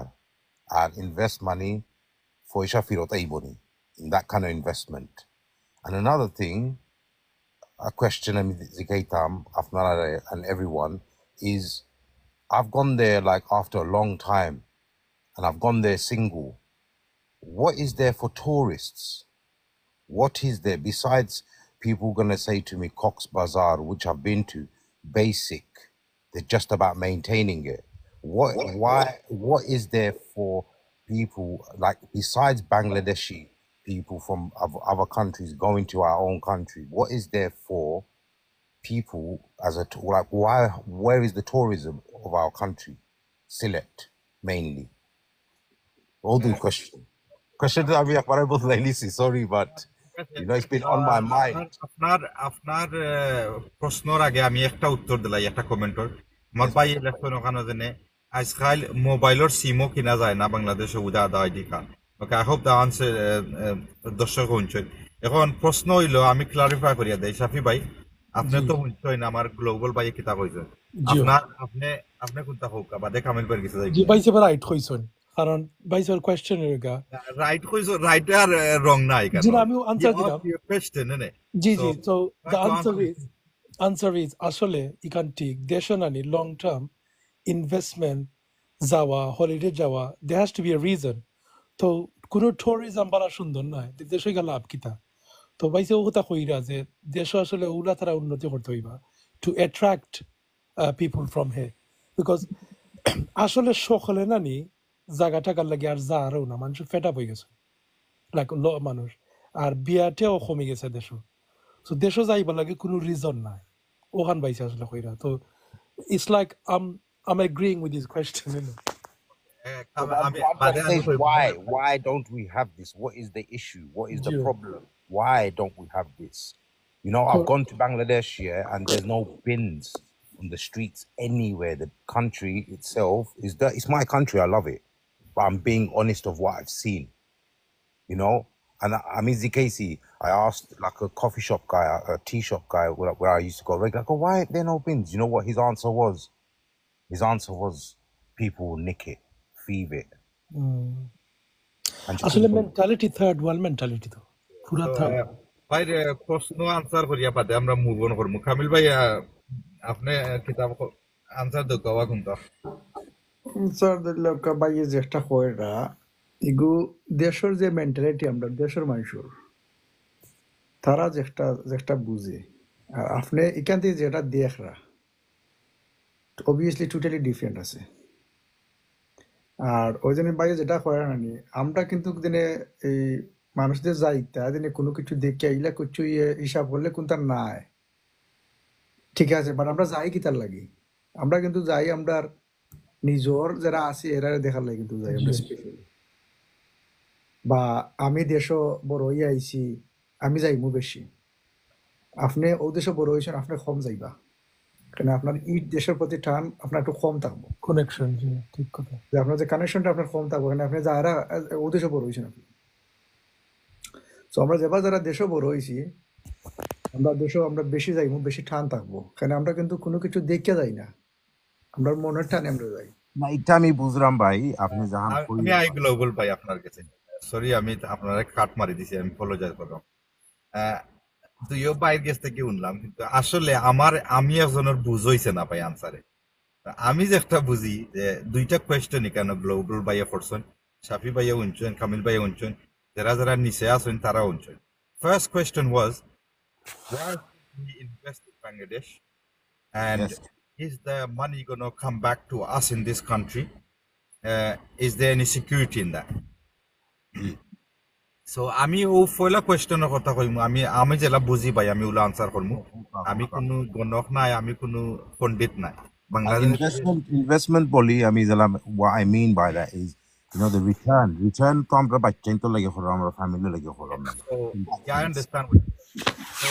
And invest money for isha firota iboni in that kind of investment. And another thing, a question Zikaitam, Afnara and everyone is I've gone there like after a long time and I've gone there single. What is there for tourists? What is there besides people gonna say to me Cox Bazaar, which I've been to, basic. They're just about maintaining it. What is there for people like besides Bangladeshi people from other countries going to our own country? What is there for people as a like where is the tourism of our country? Sylhet mainly. All the question that আমি একবারে বদলাই নিছি, sorry, but you know it's been on my mind. আপনার আপনার প্রশ্নের আগে আমি একটা উত্তর দিলাই একটা কমেন্টর আমার ভাই লেখছেন ওখানে জেনে আজকাল মোবাইলের সিমও কিনা যায় না বাংলাদেশে উদা আদা ID card okay I hope the answer দর্শক শুনছেন এখন প্রশ্ন হইলো আমি ক্লারিফাই করিয়া দেই শাফি ভাই আপনি জি তো শুনছেন আমার গ্লোবাল ভাই কিতাব হইছেন জিও আপনার আপনি আপনি কোনটা হোক বাদে কামিল ভাই কিছু যাইব জি বাইসে রাইট হইছেন কারণ বাইসের কোয়েশ্চেনের গা রাইট কইছো রাইট আর রং নাই কেন জি না আমি you আনসার ask দিলাম your question ne G so G so try the to answer is আসলে ইকান ঠিক দেশে নানি লং টার্ম ইনভেস্টমেন্ট যাওয়া হলিডে যাওয়া there has to be a reason তো কোনো ট্যুরিজম বাড়া সুন্দর নয় দেশে গেলে লাভ কিতা তো বাইসে ও কথা কইরা যে দেশ আসলে উলা তারা উন্নতি করতে হইবা to attract people from here because আসলে সকলে নানি জায়গা টাকার লাগে আর যা আরও না মানুষ ফেট আপ হয়ে গেছে লাইক মানুষ আর বিয়াতেও কমে গেছে দেশ তো দেশও যাইবা লাগে কোনো রিজন নাই ওখান বাইছে আসলে কইরা তো it's like I'm agreeing with his question you know. So আমি what I'm বাদে trying to আমি say is কইব why don't we have this? What is the issue? What is the Jio problem? Why don't we have this? You know, I've gone to Bangladesh here, and there's no bins on the streets anywhere. The country itself is it's my country. I love it, but I'm being honest of what I've seen. You know, and I'm Izzy Casey. I asked like a coffee shop guy, a tea shop guy where I used to go regular. I go, why are there no bins? You know what his answer was? His answer was, people will nick it, thieve it, and just আসলে mentality third world mentality তো পুরা third বাইরে প্রশ্ন answer করিয়া বাদে আমরা move on করবো কামিল ভাই আপনি কিতাব আনসার দো কওয়া কোনটা স্যার লোক বাইয়ে যেটা কয়রা ইগু দেশের যে মেন্টালিটি আমরা দেশের মানুষের তারা যেটা যেটা বুঝে আর আপনি এখান থেকে যেটা দেখরা অবভিয়াসলি টোটালি ডিফারেন্ট আছে আর ওই জন্য বাইরে যেটা করে নানি আমরা কিন্তু দিনে এই মানুষদের যাইতা দিনে কোনো কিছু দেখে আইলা কিছু হিসাব করলে কোনটা নাই ঠিক আছে বাট আমরা যাই কি তার লাগি আমরা কিন্তু যাই আমরা নিজর যারা আছে এরা দেখার লাগে কিন্তু যাই আমরা স্পেশালি বা আমি দেশও বড় হইয়া আইছি আমি যাইমু বেশি আপনি ও দেশে বড় হয়েছেন আপনি কম যাইবা কারণ আপনার দেশের প্রতি টান আপনার একটু কম থাকবো কানেকশন জি ঠিক কথা যে আপনার যে কানেকশনটা আপনার কম থাকবো কারণ আপনি যারা ও দেশে বড় হয়েছেন আপনি তো আমরা যারা দেশে বড় হয়েছি আমরা দেশেও আমরা বেশি যাইমু বেশি টান থাকবো কারণ আমরা কিন্তু কোনো কিছু দেখে যাই না আমরা মনের টানে আমরা যাই না এটা আমি বুঝলাম ভাই আপনি যাহান আমি আই গ্লোবাল ভাই আপনার কাছে সরি আমি আপনারা কাট মারি দিছি আমি অ্যাপোলোজাইজ করলাম তুইও বাইরের কাছ থেকে উনলাম কিন্তু আসলে আমি একজনের বুঝ হইছে না ভাই আনসারে আমি যেটা বুঝি যে দুইটা কোয়েশ্চেনই কেন গ্লোবাল ভাইয়া করছেন শাফি ভাইয়া উনছেন কামিল ভাইয়া উনছেন যারা নিচে আছেন তারা উনছেন first question was where should we invest in Bangladesh and yes is the money going to come back to us in this country is there any security in that so আমি ও ফয়লা কোয়েশ্চেনের কথা কইমু আমি যেলা বুঝি ভাই আমি ওলা আনসার করমু আমি কোনো গণক নাই আমি কোনো পণ্ডিত নাই বাংলাদেশ investment বলি আমি যারা what I mean by that is you know the return তো আমরা বাচ্চাই তো লাগে হলো আমরা ফ্যামিলি লাগে হলো না so yeah, I understand so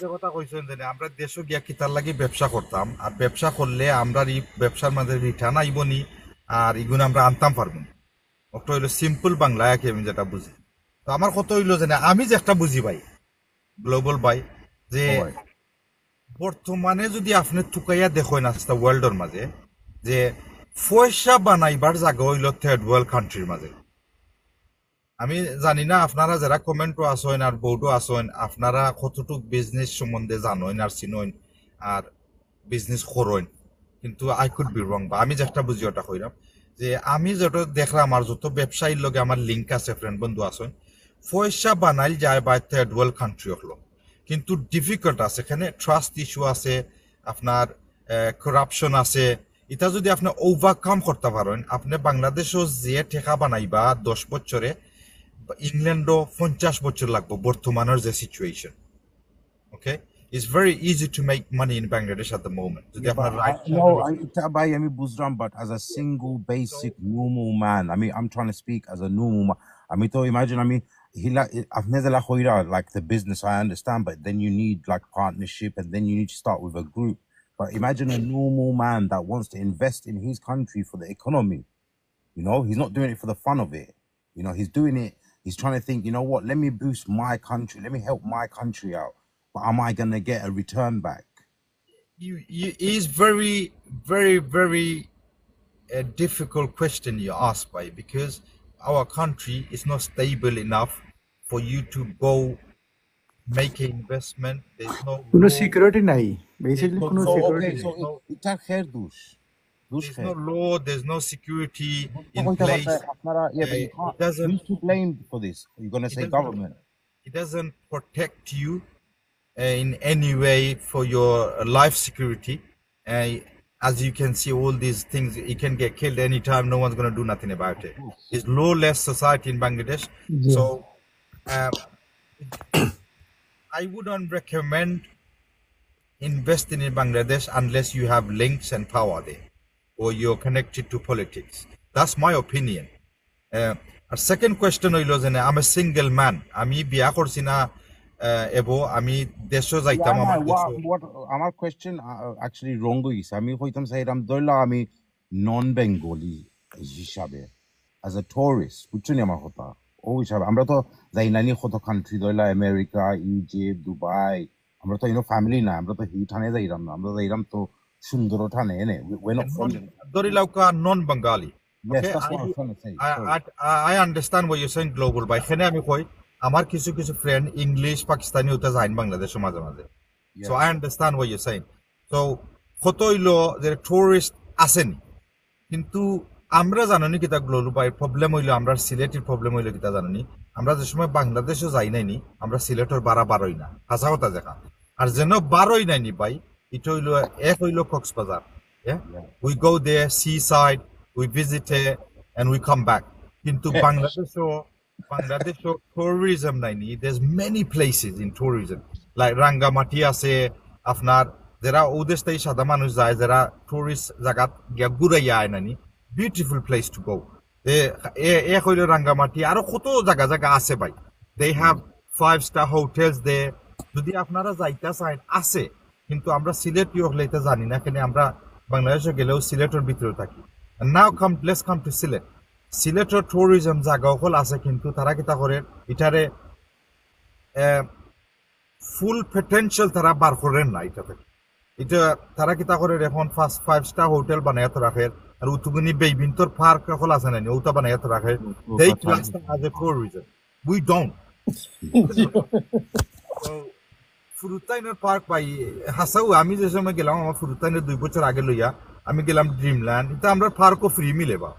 যে কথা কইছেন যে আমরা দেশে গিয়া কিতার লাগি ব্যবসা করতাম আর ব্যবসা করলে আমরা এই ব্যবসার মধ্যে রিটার্ন আইবনি আর ইগুন আমরা আনতাম পারবো ওটা হইলো সিম্পল বাংলায় কি আমি যেটা বুঝি তো আমার কত হইলো যে আমি যেটা বুঝি ভাই গ্লোবাল ভাই যে বর্তমানে যদি আপনি টুকাইয়া দেখেন আস্তা ওয়ার্ল্ডের মাঝে যে পয়সা বানাইবার জায়গা হইল থার্ড ওয়ার্ল্ড কান্ট্রির মাঝে আমি জানি না আপনারা যারা কমেন্টও আসেন আর বোর্ডও আসেন আপনারা কতটুক বিজনেস সম্বন্ধে জানেন আর চিনেন আর বিজনেস করেন কিন্তু আই কুড বি রং বা আমি যেটা বুঝি ওটা কইরাম যে আমি যেটা দেখলাম আমার যত ব্যবসায়ীর লগে আমার লিঙ্ক আছে ফ্রেন্ড বন্ধু আছেন পয়সা বানাইল যায় বাই থার্ড ওয়ার্ল্ড কান্ট্রি হলো কিন্তু ডিফিকাল্ট আছে এখানে ট্রাস্ট ইস্যু আছে আপনার করাপশন আছে এটা যদি আপনি ওভারকাম করতে পারেন আপনি বাংলাদেশও যে ঠেকা বানাইবা 10 বছরে ইংল্যান্ডও 50 বছর লাগবে বর্তমানের যে situation okay it's very easy to make money in Bangladesh at the moment. So Yeah, they have but a right no, I Buzram, but as a single basic normal man, I mean, I'm trying to speak as a normal man. I mean, to imagine, I mean, I've never like the business, I understand, but then you need like partnership and then you need to start with a group. But imagine a normal man that wants to invest in his country for the economy. You know, he's not doing it for the fun of it. You know, he's doing it, he's trying to think, you know what, let me boost my country, let me help my country out. But am I going to get a return back? is very, very, very difficult question you ask by, because our country is not stable enough for you to go make an investment. There's no কোনো law. Security নাই, basically There's কোনো no, security there's নেই। no, it's a khair douche. there's no law, there's no security in Yeah, place. but you It can't. doesn't, Who's to blame for this? You're gonna it say doesn't, government. it doesn't protect you in any way for your life security. As you can see, all these things, you can get killed anytime. No one's going to do nothing about it. It's lawless society in Bangladesh. Yeah. So I wouldn't recommend investing in Bangladesh unless you have links and power there, or you're connected to politics. That's my opinion. Our second question is, I'm a single man. আমি বিয়া করছি না, এবং আমি দেশও যাইতাম আমার What our question actually wrong is. I mean, hoitam say ram doila ami non-Bengali হিসাবে as a tourist. বুঝছো নি আমার কথা? ও হিসাবে আমরা তো যাই না নি কত কান্ট্রি দইলা আমেরিকা, ইজিপ্ট, দুবাই। আমরা তো ইনো ফ্যামিলি না, আমরা তো হিউঠানে যাইরাম না, আমরা যাইরাম তো সুন্দর ঠানে এনে। We're not from দরিলাউকা non-Bengali. Yes, Okay, that's what I was trying to say. I understand what you're saying global, by এখানে আমি কই আমার কিছু কিছু ফ্রেন্ড ইংলিশ পাকিস্তানি হতে যায় বাংলাদেশে মাঝে মাঝে। So I understand what you're saying. So কত হইলো যে টুরিস্ট আসেনি, কিন্তু আমরা জানি কিতা গ্লোবাল প্রবলেম হইলো, আমরা সিলেটের প্রবলেম হইলো কিতা জানি, আমরা যে সময় বাংলাদেশে যাই নাইনি, আমরা সিলেটের বারোই না, হাসা কথা দেখা। আর যেন বারোই নাইনি ভাই, এটা হইলো এক হইলো Cox's Bazar. We go there, seaside, we visit it, and we come back. কিন্তু বাংলাদেশও tourism নাইনি। There's many places in tourism, like Rangamati আছে আপনার, যারা ওদেশ থেকে সাদা মানুষ যায়, যারা টুরিস্ট জায়গাত গিয়া ঘুরাইয়া আয় নানি, বিউটিফুল প্লেস টু গো। এক হইল রাঙ্গামাটি, আরো কত জায়গা আছে ভাই। দে হ্যাভ 5-star হোটেলস দে, যদি আপনারা যাইতে চান আছে, কিন্তু আমরা সিলেটি হলে এটা জানি না, কেন আমরা বাংলাদেশে গেলেও সিলেটের ভিতরে থাকি। নাও let's come to সিলেট। সিলেটের টুরিজম জায়গা হল আছে, কিন্তু তারা কিতা করে এটারে ফুল পটেনশিয়াল তারা বার করেন না এটা থেকে। এটা তারা কিতা করে এখন 5-star হোটেল বানাইয়া তো রাখে, আর উতুগুনি বেবিন্তর পার্ক হল আছে না, ওটা বানাইয়া তো রাখে। They class that as a tourism. We don't. So ফুরুতাইনের পার্ক পাই হাসাও, আমি যে সময় গেলাম আমার ফুরুতাইনের 2 বছর আগে লইয়া আমি গেলাম ড্রিমল্যান্ড, এটা আমরা পার্কও ফ্রি মিলে বা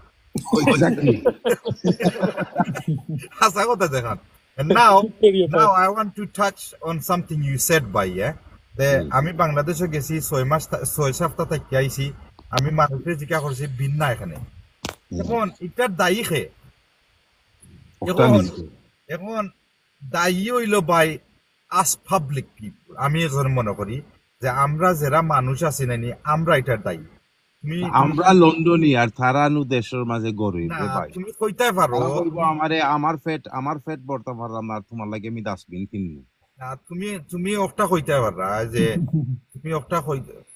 হাসা কথা দেখান। And now I want to touch on something you said by আমি বাংলাদেশে গেছি 6 সপ্তাহ থেকে আইছি, আমি মানুষের জিজ্ঞাসা করছি ভিন্না এখানে, এখন এটার দায়ী খে, এখন দায়ী হইল বাই আস পাবলিক পিপল। আমি এখন মনে করি যে আমরা যারা মানুষ আছি নানি, আমরা এটার দায়ী। আমরা লন্ডনী আর তারানু দেশের মাঝে গরিব রে ভাই। তুমি কইতে পারো আমার ফেট বর্তা পারলাম না, তোমার লাগে আমি ডাস্টবিন কিনবো না, তুমি একটা কইতে পাররা যে তুমি একটা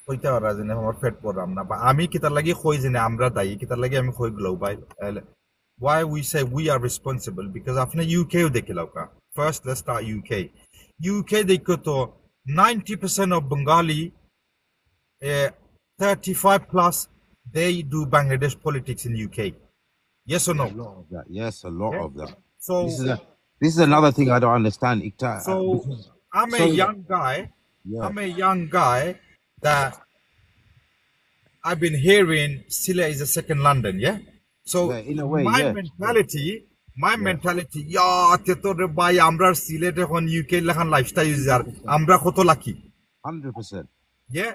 কইতে পাররা যে আমার ফেট পড়লাম না, বা আমি কিতার লাগি কই যে আমরা দায়ী, কিতার লাগি আমি কই global. Why we say we are responsible, because আপনি UK দেখে লাউকা। First let's start UK দেখো তো 90% of Bengali 35 plus, they do Bangladesh politics in UK. Yes or no? A lot of that. Yes, a lot of that. So this is another thing I don't understand. So I'm a young guy. I'm a young guy that I've been hearing Silla is a second London, yeah? So in a way, my mentality, tetore bhai amra Sillete এখন UK লেখান lifestyle ইজার, আমরা কত lucky. 100%. Yeah,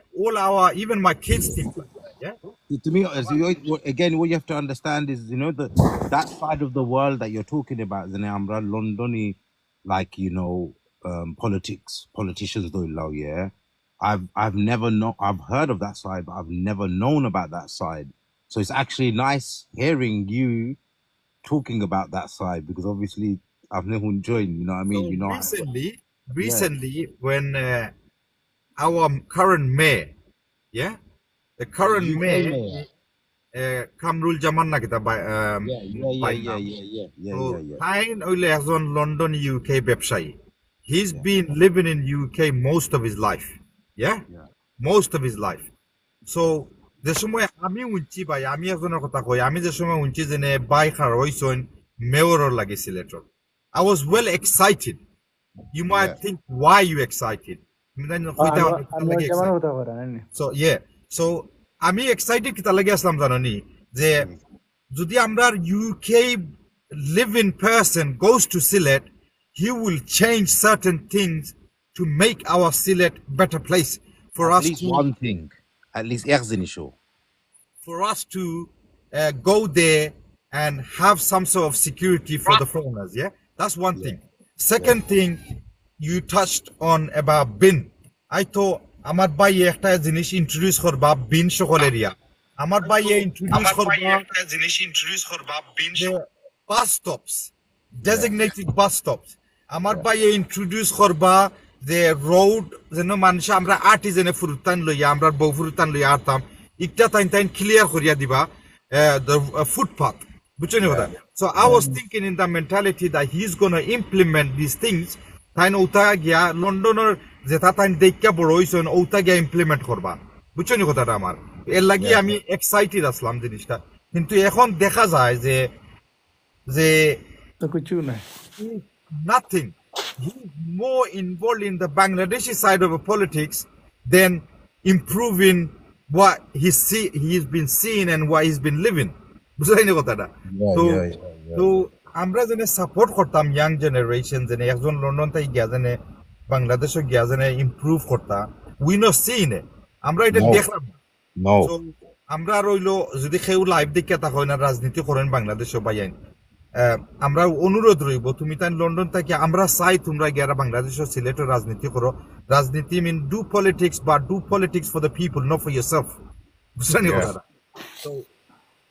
even my kids think like that, yeah? To me, again, what you have to understand is, that side of the world that you're talking about, the Amra, Londoni, like, politicians don't know, yeah. I've never know I've heard of that side, but I've never known about that side. So it's actually nice hearing you talking about that side, because obviously I've never joined, you know what I mean? So You know, recently, yeah, when our current mayor, yeah, the current UK mayor, mayor. Kamrul Jaman na kita by নাম so Tyne oile একজন London UK ব্যবসায়ী. He's been living in UK most of his life, yeah, most of his life. So যে সময় আমি উঞ্চি ভাই আমি একজনের কথা কই আমি যে সময় উঞ্চি জেনে বাই খার হইছন মেয়রর লাগে সিলেটর I was well excited. You might think why you excited. So yeah, so আমি excited কিতা লাগে আসলাম জাননি যে যদি আমরা UK living person goes to Sylhet, he will change certain things to make our Sylhet better place for At us least to one thing. At least Erzinishul. for us to go there and have some sort of security for the foreigners. Yeah, that's one thing. Second thing, you touched on about bin. I thought আমার ভাই একটা জিনিস introduce করবা বিন সকল area আমার ভাই introduce করবা বিন বাস stops designated bus stops আমার ভাই ইন্ট্রোডিউস করবা যে রোড যেন মানুষ আমরা আটি জেনে ফুরুতান লইয়া আমরা বউ ফুরুতান লইয়া আরতাম একটা টাইম ক্লিয়ার করিয়া দিবা the footpath বুঝছেন কথা so I was thinking in the mentality that he's going to implement these things তাইন ওটা গিয়া লন্ডনের যেটা তাইন দেখা বড় হইছেন ওটা গিয়া ইমপ্লিমেন্ট করবা বুঝছেন কথাটা আমার এর লাগি আমি এক্সাইটেড আসলাম জিনিসটা কিন্তু এখন দেখা যায় যে যে তো কিছু নাই nothing. He's more involved in the Bangladeshi side of the politics than improving what he's been seeing and what he's been living. বুঝলেন কথাটা তো আমরা যেন সাপোর্ট করতাম ইয়াং জেনারেশন যেন একজন লন্ডন থেকে গিয়া যেন বাংলাদেশে গিয়া যেন ইমপ্রুভ করতা উই নো সিন আমরা এটা দেখলাম No. So আমরা রইলো যদি কেউ লাইভ দেখে তা হয় না রাজনীতি করেন বাংলাদেশে বাইন আমরা অনুরোধ রইব তুমি তাই লন্ডন থেকে আমরা চাই তোমরা গিয়া বাংলাদেশের সিলেটের রাজনীতি করো রাজনীতি মিন ডু পলিটিক্স বা do politics for the people not for yourself বুঝলেন কথাটা তো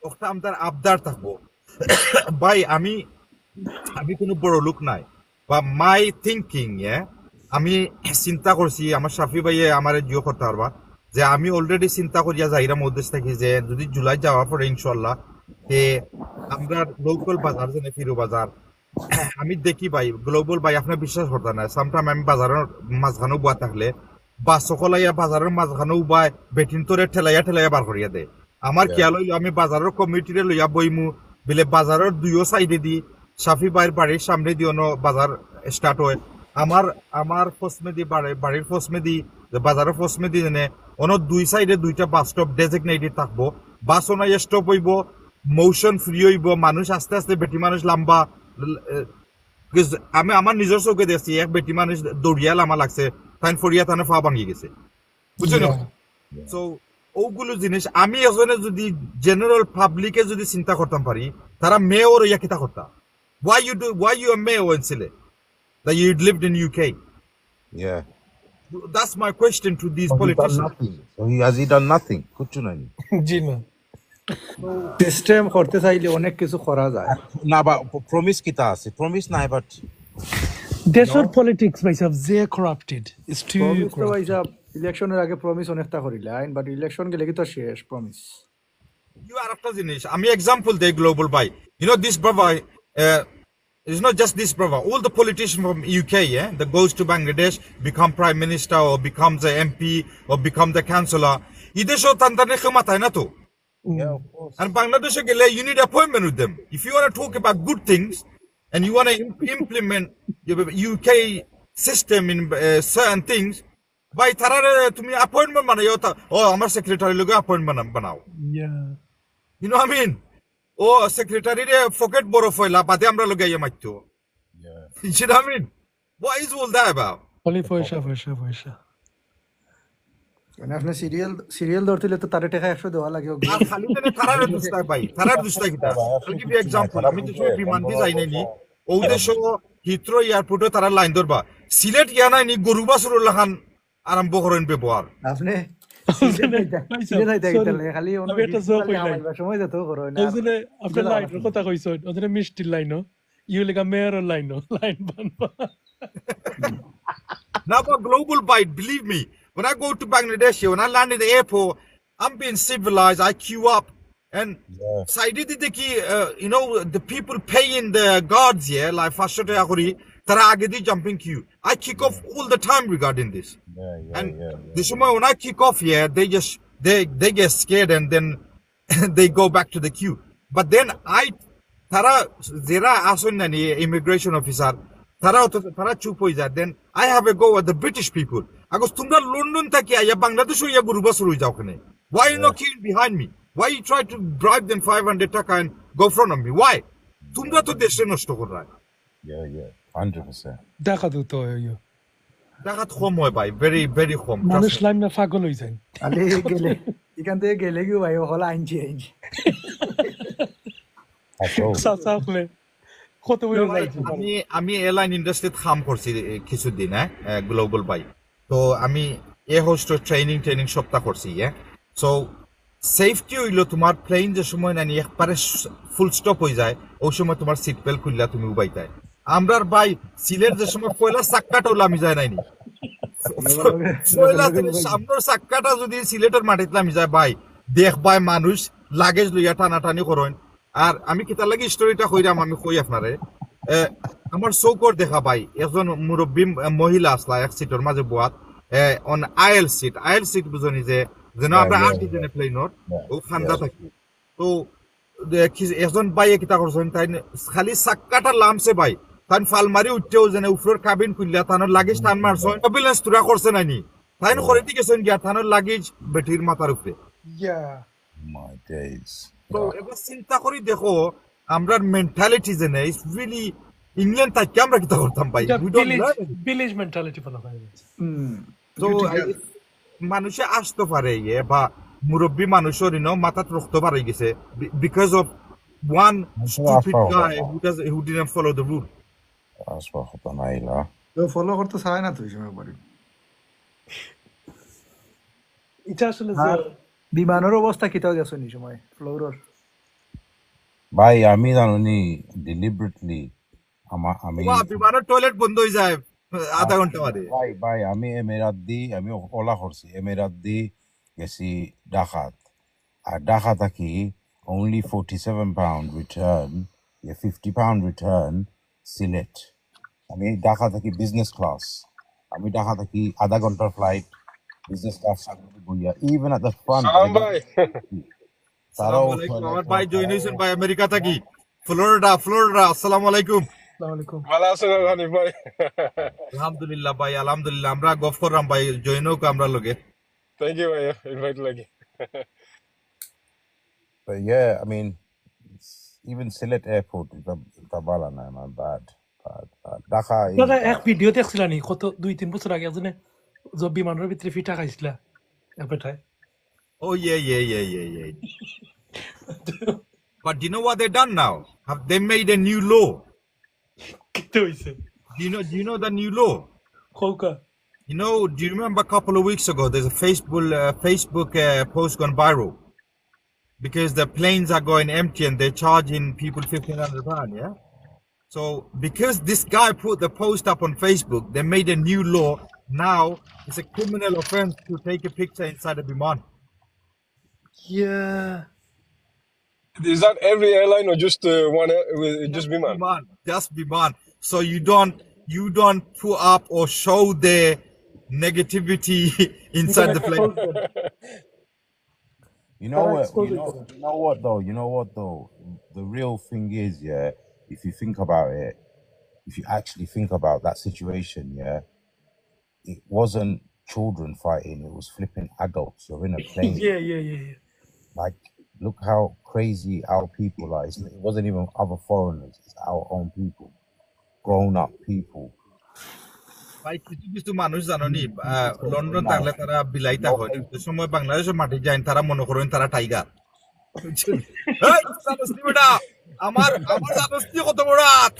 ওটা আমাদের আবদার থাকবো ভাই আমি কোনো বড় লোক নাই বা মাই থিঙ্কিং আমি চিন্তা করছি আমার সাফি ভাইয়ে আমার জিও করতে পারবা যে আমি অলরেডি চিন্তা করিয়া যাইরা মধ্যে থাকি যে যদি জুলাই যাওয়া পরে ইনশাল্লাহ তে আমরা লোকাল বাজার যেন ফিরো বাজার আমি দেখি ভাই গ্লোবাল ভাই আপনার বিশ্বাস করতে না সামটাইম আমি বাজারের মাঝখানেও বুয়া থাকলে বা সকলাইয়া বাজারের মাঝখানেও বা বেটিন তোরে ঠেলাইয়া বার করিয়া দেয় আমার খেয়াল হইলো আমি বাজারের কমিটিরে লইয়া বইমু বিলে বাজারের দুইও সাইডে দি সাফি ভাইয়ের বাড়ির সামনে দিয়ে বাজার স্টার্ট হয় আমার ফসমে বাড়ির ফসমে দি বাজারের ফসমে দি যেনে অন্য দুই সাইডে দুইটা বাস স্টপ ডেজিগনেটেড থাকবো বাস ওনাই স্টপ হইব মোশন ফ্রি হইব মানুষ আস্তে আস্তে বেটি মানুষ লাম্বা আমি আমার নিজের চোখে দেখছি এক বেটি মানুষ দৌড়িয়া লামা লাগছে তাই ফরিয়া তানে ফা ভাঙি গেছে বুঝছেন সো ওগুলো জিনিস আমি এজনে যদি জেনারেল পাবলিকে যদি চিন্তা করতাম পারি তারা মেয়র ইয়া কিতা করতা why you a mayor in Sylhet that you lived in UK Yeah. that's my question to these politicians Has he done nothing? Kuchu nani. জি না সিস্টেম করতে চাইলে অনেক কিছু করা যায় Na but promise kita ase. Promise na but দেশের politics myself they corrupted it's too promise তো corrupt. ভাইসা ইলেকশনের আগে প্রমিস অনেকটা করিলেন বাট ইলেকশন গেলে কি তো শেষ প্রমিস you are after জিনিস আমি example দেই global by you know this brother it's not just this brother all the politicians from UK that goes to Bangladesh become prime minister or becomes a MP or become the councillor idesho tantane khamatai na to yeah, of course. and Bangladesh gele you need appointment with them if you want to talk about good things and you want to implement UK system in certain things by tarare tumi appointment banayo ta amar secretary loge appointment banao Yeah. you know what I mean secretary re forget boro foila bade amra loge iye matto Yeah. you know what I mean what is all that about Only পয়সা মানে আপনি serial ধরতে তো তারে টাকা 100 দেওয়া লাগে আর খালি তেনে তারার দুস্তায় ভাই তারার দুস্তায় কিটা I'll give you example আমি তো বিমান দিয়ে যাই নাই ও দেশো হিথ্রো এয়ারপোর্টে তারা লাইন ধরবা সিলেট গিয়া নাই নি গরু বাছুর লাখান আরম্ভ করেন ব্যবহার আপনি ওজনে পাইছো সরি খালি অন্য আমি একটা কিছু জোক বললে হইলাই আমার সময় যেত করো না ওজনে আপনার লাইনের কথা কইছো ওজনে মিষ্টির লাইনও ইউ লেগা মেয়রের লাইনও line বানবা Now for global bite, believe me, when I go to Bangladesh, when I land in the airport, I'm being civilized. I queue up, and Yeah. Saidi Diki, you know, the people paying the guards here, like Fashote Akuri, Tara Agedi jumping queue. I kick off all the time regarding this. And this moment when I kick off here, they get scared and then they go back to the queue. But then Tara Zera Asunani immigration officer. Tara chup হয়ে যায় then I have a go at the British people I go তোমরা London থেকে আইয়া বাংলাদেশ হইয়া গরু বাছুর হই যাও ওখানে why you not queuing behind me why you try to bribe them 500 টাকা and go front of me why তোমরা তো দেশে নষ্ট করা Yeah. 100%. দেখা তো তো ইয়ো দেখাত কম হয় ভাই very very কম মানুষ লাইন না পাগল হই যায় খালি গেলে এখান থেকে গেলে কি ভাই হল আইনছি That's all. সাসাফলে কত বড় যাইছে আমি এয়ারলাইন ইন্ডাস্ট্রিতে কাম করছি কিছুদিন গ্লোবাল বাই তো আমি এ হোস্ট ট্রেনিং সপ্তাহ করছি সো সেফটি হইলো তোমার প্লেন যে সময় নানি একবারে ফুল স্টপ হয়ে যায় ওই সময় তোমার সিট বেল্ট খুললা তুমি উবাইতায় আমরার ভাই সিলেট যে সময় পয়লা চাক্কাটাও লামি যায় নাইনি পয়লা সামনের চাক্কাটা যদি সিলেটের মাটিতে লামি যায় ভাই দেখ ভাই মানুষ লাগেজ লইয়া টানাটানি করেন আর আমি কিতার লাগি স্টোরিটা কইরাম আমি কই আপনারে আমার চৌকর দেখা ভাই একজন মুরব্বী মহিলা আসলা এক সিটের মাঝে বোয়াত অন আইএল সিট বুঝনি যে যেন আমরা আটটি জনে প্লেনত ও খান্দা থাকি তো একজন বাইয়ে কিতা করছেন তাই খালি চাক্কাটা লামছে ভাই তাই ফালমারি উঠতেও যেন উপরের কাবিন খুললা তানোর লাগেজ টান মারছ অ্যাম্বুলেন্স তুরা করছে নাইনি তাই করে দিয়েছেন গিয়া তানোর লাগেজ বেটির মাথার উপরে ইয়া My days. তো এবার চিন্তা করি দেখো আমরা মেন্টালিটি যে নেই রিয়েলি ইংল্যান্ড থেকে আমরা কিতা করতাম ভাই এটা We don't learn it. Village mentality বলা হয় তো মানুষে আসতে পারে বা মুরব্বী মানুষের মাথাত রক্ত পারে গেছে because of one stupid guy who didn't follow the rule. That's what happened, তো ফলো করতে চায় না তুই সময় পরে এটা আসলে আর বিমানের অবস্থা কিতাও গেছো নি সময় ফ্লোরর ভাই আমি জানি deliberately আমি বিমানের টয়লেট বন্ধ হয়ে যায় আধা ঘন্টা বাদে ভাই আমি আমি ওলা করছি এমিরাত দি গেছি ঢাকাত আর ঢাকা থাকি only 47 pound return 50 pound return Sylhet আমি ঢাকা থাকি বিজনেস ক্লাস আমি ঢাকা থাকি আধা ঘন্টার ফ্লাইট বিজনেস ক্লাস বইয়া ইভেন এট দ্য ফ্রন্ট তারাও আমার ভাই জয়েন হয়েছেন ভাই আমেরিকা থাকি ফ্লোরিডা আসসালামু আলাইকুম আসসালামু আলাইকুম ভালো আছেন হানিফ ভাই আলহামদুলিল্লাহ ভাই আলহামদুলিল্লাহ আমরা গফ করলাম ভাই জয়েন হোক আমরা লগে থ্যাংক ইউ ভাই ইনভাইট লাগি but yeah I mean even Sylhet airport is a bala man bad Dhaka দাদা এক ভিডিও দেখছিলা নি কত 2-3 বছর আগে একজনে যে বিমানের ভিতরে ফিটা খাইছিলা এবারে oh yeah but do you know what they done now they made a new law কিতে হইছে do you know the new law Coca do you remember a couple of weeks ago there's a Facebook post gone viral because the planes are going empty and they're charging people £1,500 yeah so because this guy put the post up on Facebook they made a new law now it's a criminal offense to take a picture inside a biman yeah is that every airline or just one just Biman just biman so you don't put up or show the negativity inside the plane You know what though? The real thing is, if you think about it, if you actually think about that situation, it wasn't children fighting, it was flipping adults. You're in a plane. yeah Like, look how crazy our people are. It wasn't even other foreigners, it's our own people. Grown up people. ভাই কিছু মানুষ জানো নি London থাকলে তারা বিলাইতা হয় যে সময় বাংলাদেশের মাটি যায় তারা মনে করেন তারা টাইগার আমার জানস্তি কত বড় হাত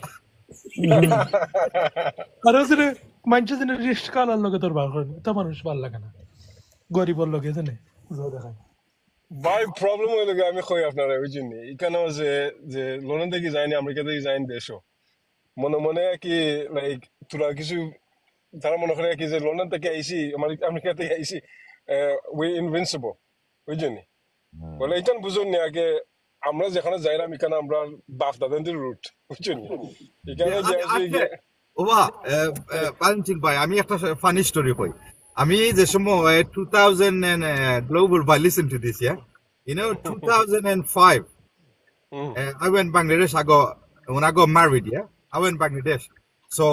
আর আসলে মানুষের জন্য রিস্ক কালার লগে তোর বার করে তো মানুষ ভাল লাগে না গরিবর লগে জানে দেখায় ভাই প্রবলেম হইলো গিয়ে আমি কই আপনারা ওই জন্য এখানেও যে যে লন্ডন থেকে যায়নি আমেরিকা থেকে যায়নি দেশও মনে মনে কি লাইক তোরা কিছু তারা মনে করে কি যে লন্ডন থেকে আইসি আমেরিকা থেকে আইসি উই ইনভিনসিবল ওই জন্য বলে এইখান বুঝুন না আগে আমরা যেখানে যাইলাম এখানে আমরা বাপ দাদাদের রুট বুঝছেন এখানে যে আসি ওবা পাঞ্চিং ভাই আমি একটা ফানি স্টোরি কই আমি যে সময় 2000 and global by listen to this yeah you know 2005 I went Bangladesh when I got married yeah I went Bangladesh so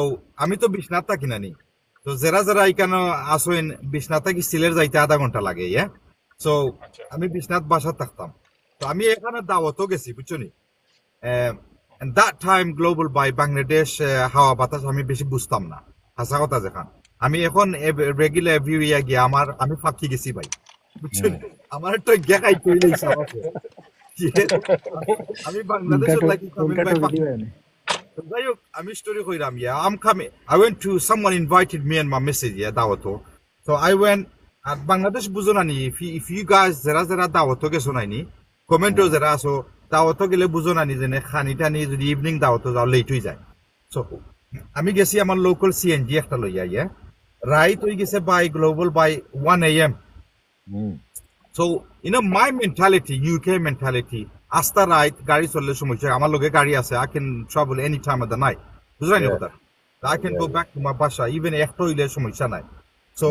আমি তো বিশ্বনাথ থাকি না নি তো যারা এখানে আসেন বিশ্বনাথ থেকে সিলেট যাইতে আধা ঘন্টা লাগে yeah so আমি বিশ্বনাথ বাসা থাকতাম তো আমি এখানে দাওয়াতও গেছি বুঝছো নি and that time global by Bangladesh হাওয়া বাতাস আমি বেশি বুঝতাম না হাসা কথা যেখান আমি এখন রেগুলার এভরি ইয়ার গিয়ে আমি ফাঁকি গেছি ভাই বুঝছেন আমার তো গেকাই কইলেই সাবাসে আমি বাংলাদেশে লাগি যাই হোক আমি story কইরাম I'm coming I went to someone invited me and my missus দাওয়াতো so I went আর বাংলাদেশ বুঝো না নি if you guys যারা দাওয়াতো গেছো নাইনি কমেন্টও যারা আসো দাওয়াতো গেলে বুঝো না নি যে খানি টানি যদি ইভিনিং দাওয়াতো যাও লেট হয়ে যায় so আমি গেছি আমার লোকাল সিএনজি একটা লইয়া রাইট হয়ে গেছে বাই গ্লোবাল বাই 1 AM so you know my mentality UK mentality আস্তা রাইট গাড়ি চললে সমস্যা আমার লগে গাড়ি আছে I can travel any time of the night বুঝলেন কথা I can go back to my বাসা even একটা হইলে সমস্যা নাই so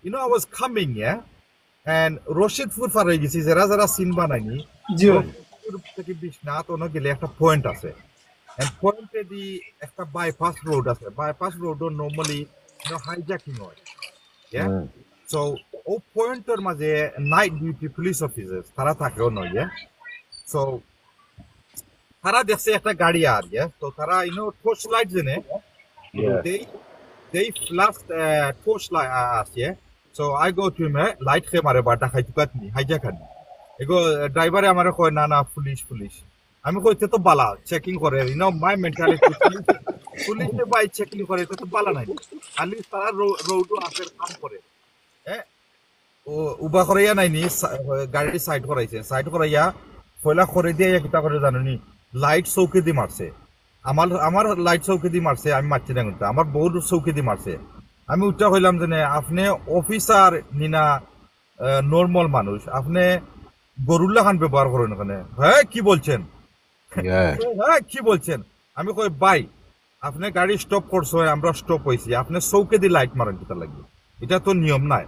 you know I was coming and Rashidpur পার হয়ে গেছি যারা সিন বানাইনি থেকে বিশ্বনাথ ওনো গেলে একটা পয়েন্ট আছে and পয়েন্টে দি একটা বাইপাস রোড আছে বাইপাস রোডও নরমালি হাইজ্যাকিং হয় so ও পয়েন্টের মাঝে নাইট ডিউটি পুলিশ অফিসার তারা থাকেও নয় so তারা দেখছে একটা গাড়ি আর তো তারা টর্চ লাইট জেনে they flashed torch light আছে so I go to him light খে মারে বাটা খাইতে পাতনি হাইজ্যাকানি এগো ড্রাইভারে আমারে কয় না পুলিশ আমি কইতে তো বালা চেকিং করে মাই মেন্টালিটি পুলিশে বাই চেকিং করে তো বালা নাই খালি তারা রোডও আসের কাম করে ও উবা করাইয়া নাইনি গাড়ি সাইড করাইয়া পয়লা করে দিয়ে কিতা করে জানি লাইট চৌকি দি মারছে আমার লাইট চৌকি দি মারছে আমি মারছি না কিন্তু আমার বহুত চৌকি দি মারছে আমি উঠা হইলাম যে আপনি অফিসার নিনা নর্মাল মানুষ আপনি গরুল্লা খান ব্যবহার করেন ওখানে কি বলছেন কি বলছেন আমি কই বাই আপনি গাড়ি স্টপ করছো আমরা স্টপ হয়েছি আপনি চৌকে দি লাইট মারেন কিতা লাগবে এটা তো নিয়ম নাই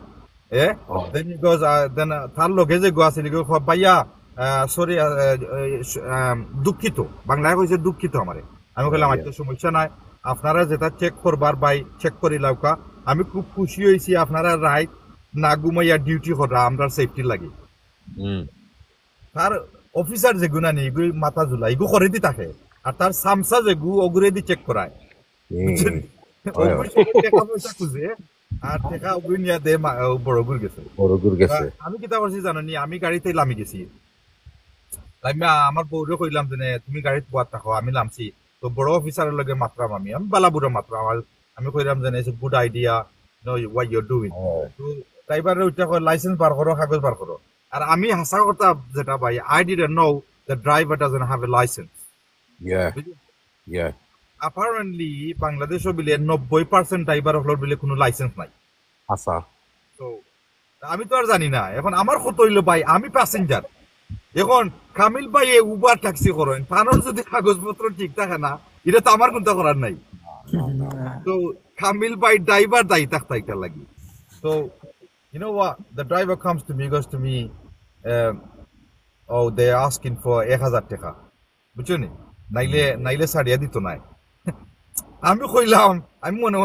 দেন তার লগে যে গোয়া ছিল ভাইয়া সরি দুঃখিত বাংলায় কইছে দুঃখিত আমারে আমি কইলাম আমার তো সমস্যা নাই আপনারা যেটা চেক করবার বাই চেক করি লাউকা আমি খুব খুশি হয়েছি আপনারা রাইট না ঘুমাইয়া ডিউটি করা আমরা সেফটি লাগে তার অফিসার যে গুণা নেই এগুলি মাথা ঝুলা এগু করে দি থাকে আর তার সামসা যে গু অগুরে দি চেক করায় টাকা পয়সা খুঁজে আর টাকা অগুরি নিয়ে দে বড়গুর গেছে আমি কিতা করছি জানি আমি গাড়িতে লামি গেছি আমার বউরে কইলাম যে তুমি গাড়িতে বয়াত থাকো আমি নামছি তো বড় অফিসারের লগে মাত্রাম আমি বালাবুড়ো মাত্রাম আমি কইলাম যে it's good idea what you are doing তো ড্রাইভারে ওইটা লাইসেন্স বার করো কাগজ বার করো আর আমি হাসা কথা যেটা ভাই I didn't know the driver doesn't have a licence apparently বাংলাদেশও বিলে 90% ড্রাইভার হলোর বিলে কোনো লাইসেন্স নাই আচ্ছা তো আমি তো আর জানি না এখন আমার কত হইলো ভাই আমি প্যাসেঞ্জার এখন কামিল ভাই উবার ট্যাক্সি করেন তার যদি কাগজপত্র ঠিক থাকে না এটা তো আমার কোনটা করার নাই তো কামিল ভাই ড্রাইভার দায়ী থাকতে একটা লাগি তো you know what the driver comes to me goes to me oh they are asking for 1000 টাকা বুঝছো নি নাইলে সারিয়া দিত নাই আমি কইলাম আমি মনে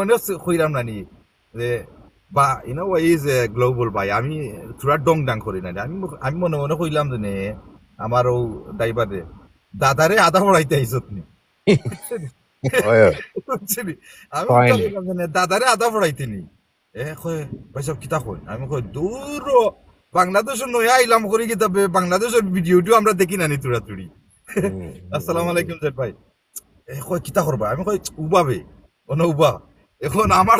কইলাম না নি যে বা you know what is global ভাই আমি পুরা ডং ডাং করি না আমি মনে কইলাম যে আমার ও ড্রাইভারে দাদারে আধা পড়াইতে আইছত নি আমি দাদারে আধা পড়াইতে নি ভাইসব কিতা কই আমি কই দূর বাংলাদেশের নয়া আইলাম করি কিতাবে বাংলাদেশের ভিডিওটিও আমরা দেখি না নি তুড়াতুড়ি আসসালামু আলাইকুম জেদ ভাই কই কিতা করবা আমি কই উবাবে অন উবা এখন আমার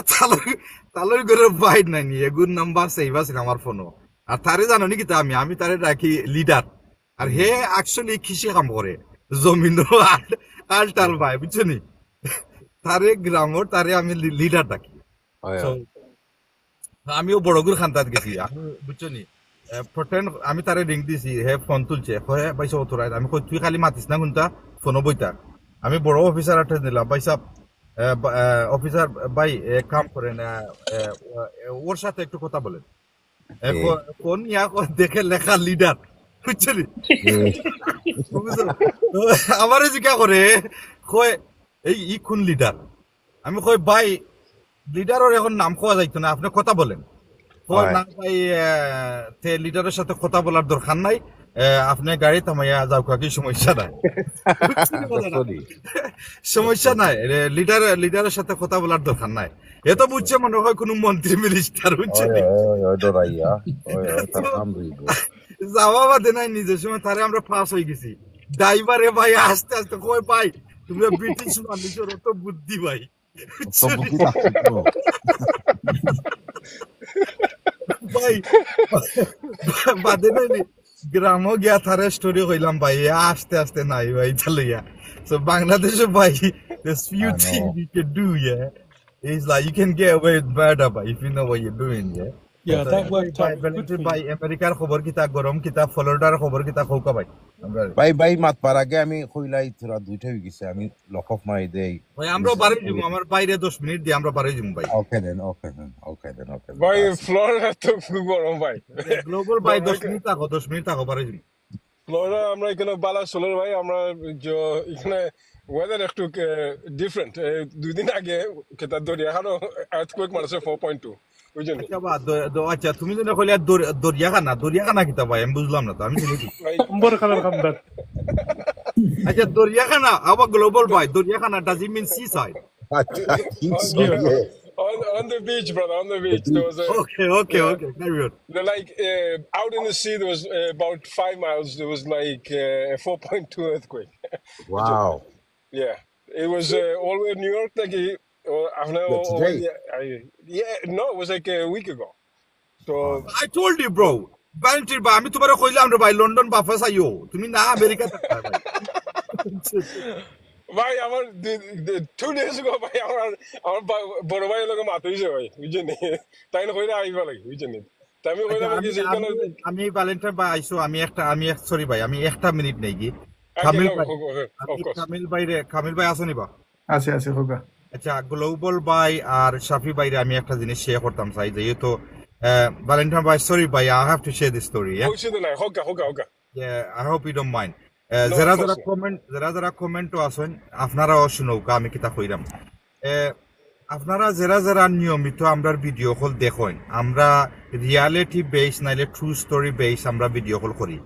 তালুর ঘরের বাইর নাই নি এগুর নাম্বার সেভ আছে আমার ফোনও আর তারে জানো নাকি তা আমি তারে রাখি লিডার আর হে অ্যাকচুয়ালি কৃষি কাম করে জমিন আলটাল ভাই বুঝছো নি তারে গ্রামর তারে আমি লিডার ডাকি Oh So, yeah. আমিও বড়গুর খান্তাত গেছি আমি বুঝছো নি প্রটেন্ড আমি তারে রিং দিছি হে ফোন তুলছে কয়ে বাইসা অতরাই আমি কই তুই খালি মাতিস না কোনটা ফোনও বইতা আমি বড় অফিসার আঠে দিলাম বাইসা অফিসার ভাই এক কাম করেন ওর সাথে একটু কথা বলেন Yeah. কোন দেখে লেখা লিডার বুঝছেন আমারে জিজ্ঞা করে কয় ই কোন লিডার আমি কই ভাই লিডারের এখন নাম কোয়া যাইতো না আপনি কথা বলেন কয় Alright. না ভাই তে লিডারের সাথে কথা বলার দরকার নাই আপনি গাড়ি থামাইয়া যাও কি সমস্যা নাই That's funny. সমস্যা নাই লিডারের সাথে কথা বলার দরকার নাই এ তো বুঝছে মনে হয় কোন মন্ত্রী মিনিস্টার বুঝছে Doraya. Oh yeah. Alhamdulillah. যাওয়া বাদে নাই নিজের সময় তারে আমরা পাস হয়ে গেছি ড্রাইভারে ভাই আস্তে আস্তে কই ভাই তুমি ব্রিটিশ মানুষের অত বুদ্ধি ভাই So bukita chito. ভাই বাদে নাই গ্রামও গিয়া তারে স্টোরি কইলাম ভাই আস্তে আস্তে নাই ভাই চালিয়া সো বাংলাদেশে ভাই there's few I know. things you can do yeah it's like you can get away with murder but if you know what you're doing yeah Yeah, So, that worked ভাই out good for ভাই you. আমেরিকার খবর কিতা গরম কিতা ফ্লোরিডার খবর কিতা খৌকা ভাই আমরা Bye mat parage আমি কইলাই তোরা দুইটা হই গেছে আমি লক অফ মাই দেই ভাই আমরা বাড়ি যাবো আমার বাইরে 10 মিনিট দিয়ে আমরা বাড়ি যাবো ভাই Okay then. Okay then. ভাই That's- ফ্লোরিডা তো খুব গরম ভাই গ্লোবাল ভাই 10 মিনিট থাকো বাড়ি যাবো ফ্লোরিডা আমরা এখানে বালা সোলার ভাই আমরা এখানে ওয়েদার একটু ডিফারেন্ট 2 দিন আগে কেতা দরিয়াখানো আর্থকুয়েক মারছে 4.2 বুঝছেন আচ্ছা বা আচ্ছা তুমি যেন কইলে দরিয়াখানা কিতা ভাই আমি বুঝলাম না তো আমি চিনি কি ভাই Mbor khambat. আচ্ছা দরিয়াখানা আবার গ্লোবাল ভাই দরিয়াখানা does it mean sea side I think so. Yeah. Yeah. on the beach, brother, on the beach. There was a okay yeah. Okay carry on They're like out in the sea. There was about 5 miles. There was like a 4.2 earthquake. Wow. Yeah, it was all the way in New York. Like I've never. Yeah, today. Yeah, no, it was like a week ago. So I told you bro বান্টির বা আমি তোমারে কইলাম রে ভাই London বাফাস আইও তুমি না America থাকতা ভাই ভাই আমার 2 days ago ভাই আমার বড় ভাই লোক মাথা হইছে ভাই বুঝছেন তাই না কইরা আইবা লাগে বুঝছেন তাই আমি কইলাম কি যে এখানে আমি ভ্যালেন্টাইন ভাই আইসো আমি সরি ভাই আমি একটা মিনিট নেই কি Okay, কামিল no, ভাই of course. কামিল ভাই আসো নিবা আছে হোগা আচ্ছা গ্লোবাল ভাই আর শাফি ভাইরে আমি একটা জিনিস শেয়ার করতাম চাই যেহেতু ভ্যালেন্টাইন ভাই সরি ভাই I have to share this story হইছে না হোকা I hope you don't mind No, যারা of course not. যারা কমেন্টও আসেন আপনারাও শুনৌকা আমি কিতা কইরাম আপনারা যারা নিয়মিত আমরার ভিডিও কল দেখেন আমরা রিয়ালিটি বেস নাইলে ট্রু স্টোরি বেস আমরা ভিডিও কল করি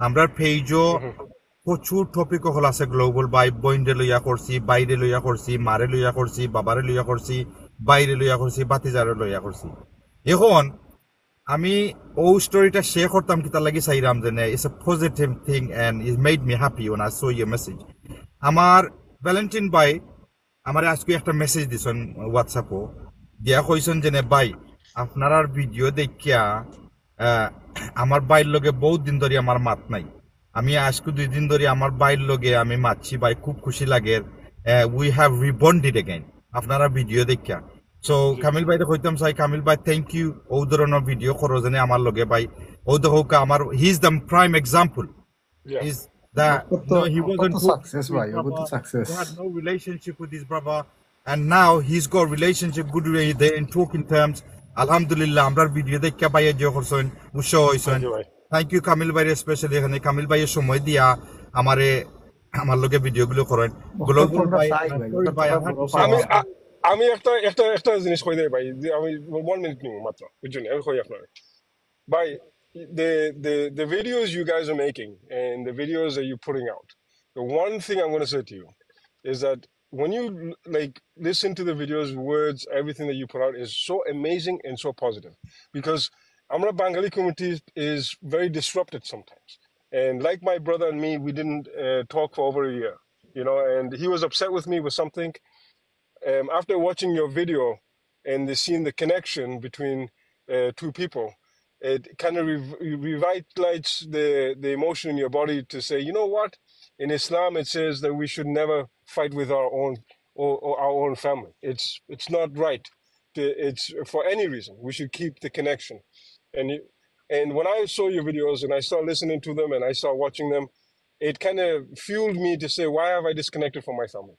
আমরার পেজও প্রচুর টপিক হল আছে গ্লোবাল বাই বইন্ডে লইয়া করছি বাইরে লইয়া করছি মারে লইয়া করছি বাবারে লইয়া করছি বাইরে লইয়া করছি বাতিজারে লইয়া করছি এখন আমি ও স্টোরিটা শেয়ার করতাম কি তার লাগি চাইরাম যে it's a positive thing and it made me happy when I saw your message আমার ভ্যালেন্টিন ভাই আমার আজকে একটা মেসেজ দিছেন হোয়াটসঅ্যাপও দিয়া কইছেন যে ভাই আপনার ভিডিও দেখিয়া আমার বাইর লগে বহুত দিন ধরে আমার মাত নাই আমি আজকে 2 দিন ধরে আমার বাইর লগে আমি মাতছি ভাই খুব খুশি লাগে উই হ্যাভ রিবন্ডেড এগেইন আপনারা ভিডিও দেখিয়া সো কামিল ভাই কইতাম চাই কামিল ভাই থ্যাংক ইউ ও ধরনের ভিডিও করো জানে আমার লগে ভাই ও দেখোক আমার he is the prime example Yeah. is that he wasn't good success with ভাই his ও তো brother. Success He had no relationship with his brother, and now he's got relationship good way. They in talking terms. Alhamdulillah, আমরার video দেখে ভাইয়া যে করছেন উৎসাহ হইছেন Thank you, ভাই। থ্যাংক ইউ কামিল ভাই স্পেশালি এখানে কামিল ভাইয়ের সময় দিয়া আমারে আমার লগে ভিডিও গুলো করেন গ্লোবাল ভাই ভাই আমি একটা জিনিস কই দেই ভাই যে আমি 1 মিনিট নিব মাত্র বুঝছেন আমি কই আপনারে ভাই the videos you guys are making and the videos that you're putting out, the one thing I'm going to say to you is that when you like listen to the videos, words, everything that you put out is so amazing and so positive, because Amra Bengali community is very disrupted sometimes, and like my brother and me, we didn't talk for over a year, and he was upset with me with something. After watching your video, and they're seeing the connection between two people, it kind of revitalizes the emotion in your body to say, you know what? In Islam, it says that we should never fight with our own or our own family. It's not right. It's for any reason. We should keep the connection. And and when I saw your videos and I started listening to them and I started watching them, it kind of fueled me to say, why have I disconnected from my family?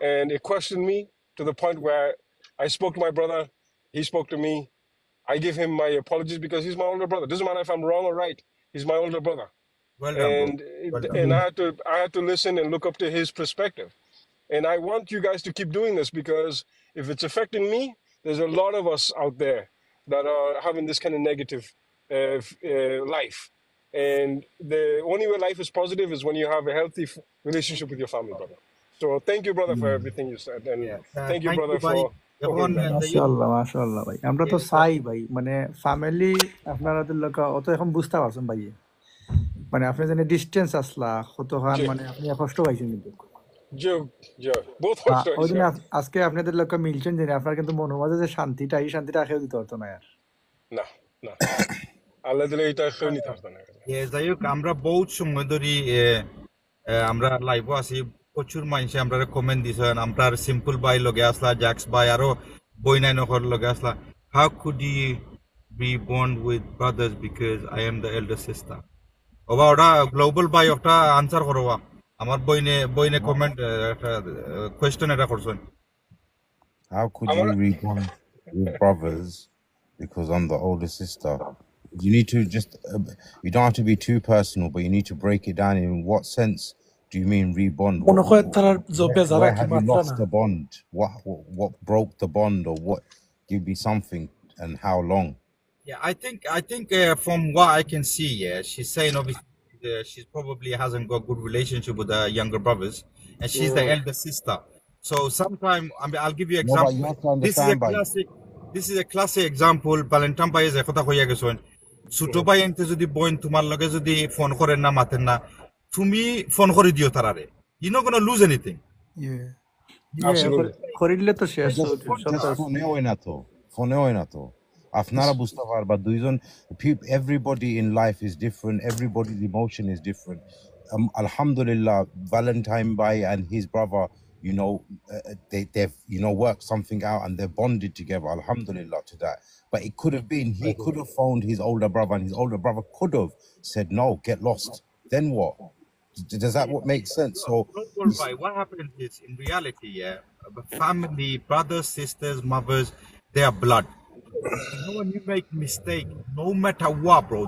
And it questioned me to the point where I spoke to my brother. He spoke to me. I give him my apologies because he's my older brother. Doesn't matter if I'm wrong or right. He's my older brother, Well done, bro. and Well done. and I had to listen and look up to his perspective. And I want you guys to keep doing this because if it's affecting me, there's a lot of us out there that are having this kind of negative life. And the only way life is positive is when you have a healthy relationship with your family, brother. So thank you, brother, for everything you said, and Yeah. thank you, Thank brother, you, ভাই। for এখন holding that. মাশাআল্লাহ মাশাআল্লাহ ভাই, আমরা তো চাই ভাই মানে ফ্যামিলি আপনারা লোক অত এখন বুঝতে পারছেন ভাই, মানে আপনি জানেন ডিস্টেন্স আসলা কতখান, জি মানে আপনি কষ্ট পাইছেন কিন্তু জি বহুত বা কষ্ট ওই দিন হয়েছে। আজকে আপনাদের লোক মিলছেন জেনে আপনার কিন্তু মনের মাঝে যে শান্তিটা, এই শান্তিটা আখেও দিতে পারতো না আর। না না আল্লাহ দিলে এটা কেউ নিতে পারতো না। যাই হোক, আমরা বহুত সময় ধরে আমরা লাইভও আছি, প্রচুর মানুষে আমরা কমেন্ট দিছেন, আমরা সিম্পল ভাই লগে আসলা, জ্যাক্স ভাই আরো বইনাই নকর লগে আসলা, how could you be bond with brothers because I am the elder sister. ওবা ওটা গ্লোবাল ভাই ওটা আনসার করবা, আমার বইনে কমেন্ট একটা কোয়েশ্চেন এটা করছেন। How could you rebond with brothers because I'm the older sister? You need to just, you don't have to be too personal, but you need to break it down. In what sense do you mean rebond? মনে হয় তারা বেজারা Where কি have you মাত্রা lost না। the bond? What broke the bond, or what? Give me something, and how long? Yeah, I think from what I can see, yeah, she's saying obviously she probably hasn't got good relationship with her younger brothers, and she's the elder sister. So sometime, I mean, I'll give you No, but example. you have to understand, This is a classic example. Valentine Bhai je kotha hoya geson. Suto bhai ente jodi boin tumar loge jodi phone koren na maten na, tumi phone kori dio tarare. You're not gonna lose anything. Absolutely. করিলে তো শেষ ফোনেও না তো আপনারা বুঝতে পারবা দুইজন everybody in life is different, everybody's emotion is different. Alhamdulillah, Valentine Bhai and his brother, you know, they've worked something out and they're bonded together. Alhamdulillah to that. But it could have been he could have phoned his older brother and his older brother could have said no, get lost. Then what? Does that what makes sense? So What happens is, in reality, yeah, family, brothers, sisters, mothers, they are blood. You know, when you make mistake, no matter what, bro,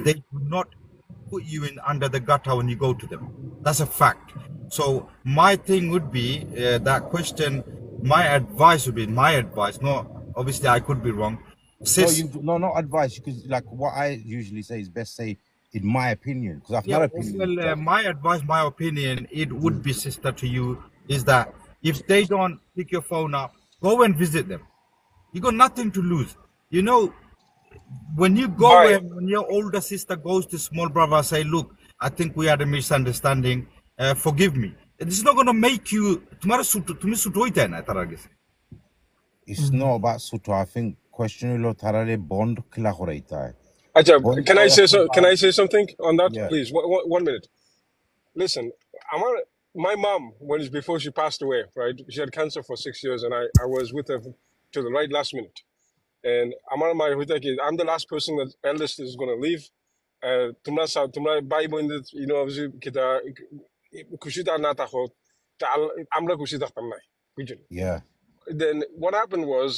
they do not put you in under the gutter when you go to them. That's a fact. So my thing would be that question. My advice would be No, obviously I could be wrong. not advice, because like what I usually say is best say in my opinion, because I've not opinion. Well, my advice, my opinion, it would be, sister, to you is that if they don't pick your phone up, go and visit them. You got nothing to lose. You know, when you go Right. and when your older sister goes to small brother, say, look, I think we had a misunderstanding. Forgive me. This is not going to make you. It's not about suto. I think question lo tarare bond kila horeita. Acha, Bond can I say something on that, Yeah. please? 1 minute. Listen, my mom, before she passed away, right? She had cancer for 6 years, and I was with her to the right last minute. And I'm the last person that eldest is going to leave. Tumra Bible in the, obviously kita kushita na takho, amra kushita tamnai. Yeah. Then what happened was,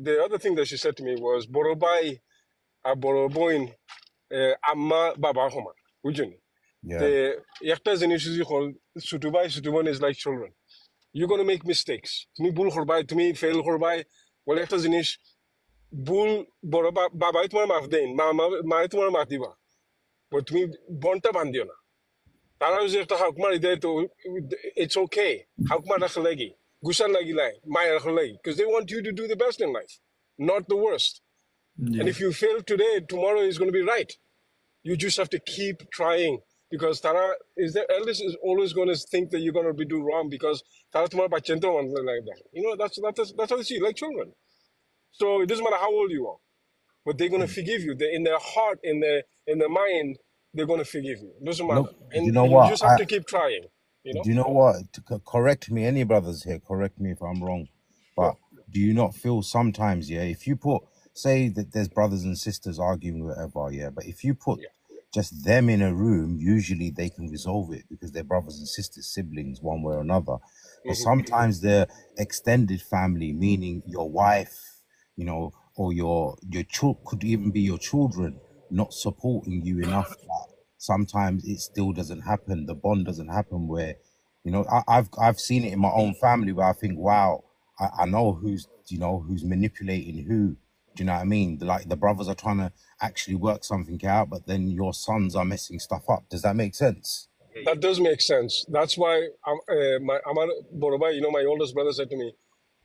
the other thing that she said to me was, Borobai Boroboin amma baba homa. Yeah. The yakta zinisuzi khol sutubai is like children. You're going to make mistakes. To me bul khorbai, to me fail khorbai. Well, yakta zinish bul baba tumar maaf dein, ma tumar maaf diba. But to me bonta bandiyo na. Tara uzi yakta hakmar ide to it's okay. Hakmar rakhlegi, gusan lagi lai, maya rakhlegi, because they want you to do the best in life, not the worst. And if you fail today, tomorrow is going to be right. You just have to keep trying because Tara is the eldest is always going to think that you're going to be do wrong because Tara tomorrow bachento one like that. You know, that's how they see, like children. So it doesn't matter how old you are, but they're going to forgive you. They, in their heart, in their mind, they're going to forgive you. It doesn't matter, Look, and you know you what? just have to keep trying. You know. Do you know what? Correct me, any brothers here, correct me if I'm wrong. But do you not feel sometimes, yeah, if you put, say that there's brothers and sisters arguing whatever, yeah, but if you put just them in a room, usually they can resolve it because they're brothers and sisters, siblings, one way or another. But sometimes they're extended family, meaning your wife, you know, or your could even be your children not supporting you enough. Sometimes it still doesn't happen. The bond doesn't happen where, you know, I've seen it in my own family where I think, wow, I know who's manipulating who. Do you know what I mean? Like the brothers are trying to actually work something out, but then your sons are messing stuff up. Does that make sense? That does make sense. That's why Amar Borobai, you know, my oldest brother said to me,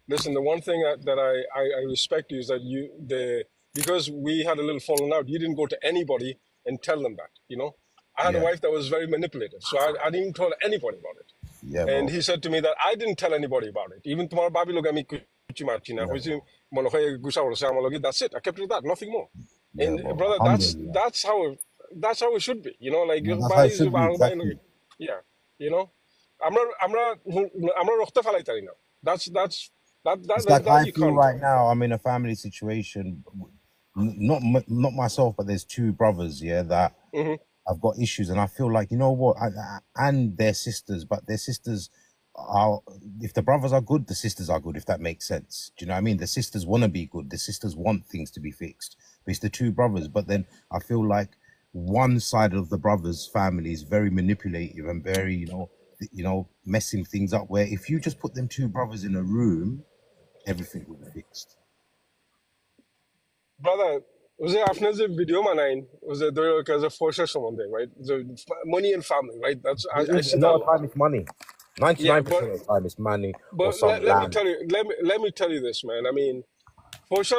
listen, the one thing that I respect you is that because we had a little falling out, you didn't go to anybody and tell them that, you know. I had a wife that was very manipulative, so I didn't even tell anybody about it. Yeah, And bro. he said to me that I didn't tell anybody about it. Even tomorrow, Babi look at me, that's it. I kept it at that, nothing more. Yeah, And bro. brother, Alhamdulillah. that's how it should be. You know, like No, that's how it should be, exactly. yeah, you know. I'm not rohta falai tari na. That's It's like that I you feel can't right do. now. I'm in a family situation, not myself, but there's two brothers, yeah, that Mhm. I've got issues, and I feel like, you know what, and their sisters, but their sisters are, if the brothers are good, the sisters are good, if that makes sense. Do you know what I mean? The sisters want to be good, the sisters want things to be fixed, but it's the two brothers. But then I feel like one side of the brothers' family is very manipulative and very, you know, messing things up, where if you just put them two brothers in a room, everything will be fixed. Brother, was it after the video man? Was it because of force someone there, right? The money and family, right? That's I see A that lot a of lot. time it's money. 99% of the time it's money or But some let me land. tell you, let me tell you this, man. I mean, force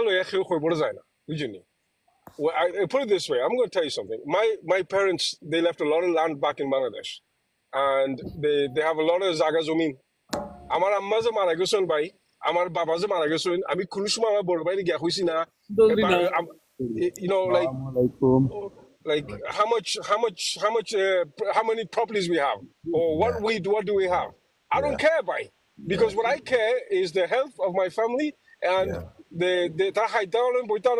well, I put it this way. I'm going to tell you something. My parents, they left a lot of land back in Bangladesh, and they have a lot of zaga zomin. Amar amma je mara geson bhai, amar baba je mara geson. Ami কোনো সময় আমার বড় ভাই গিয়া হইছি না। You know, like how many properties we have, or what do we have? I don't care, bhai, because what I care is the health of my family and the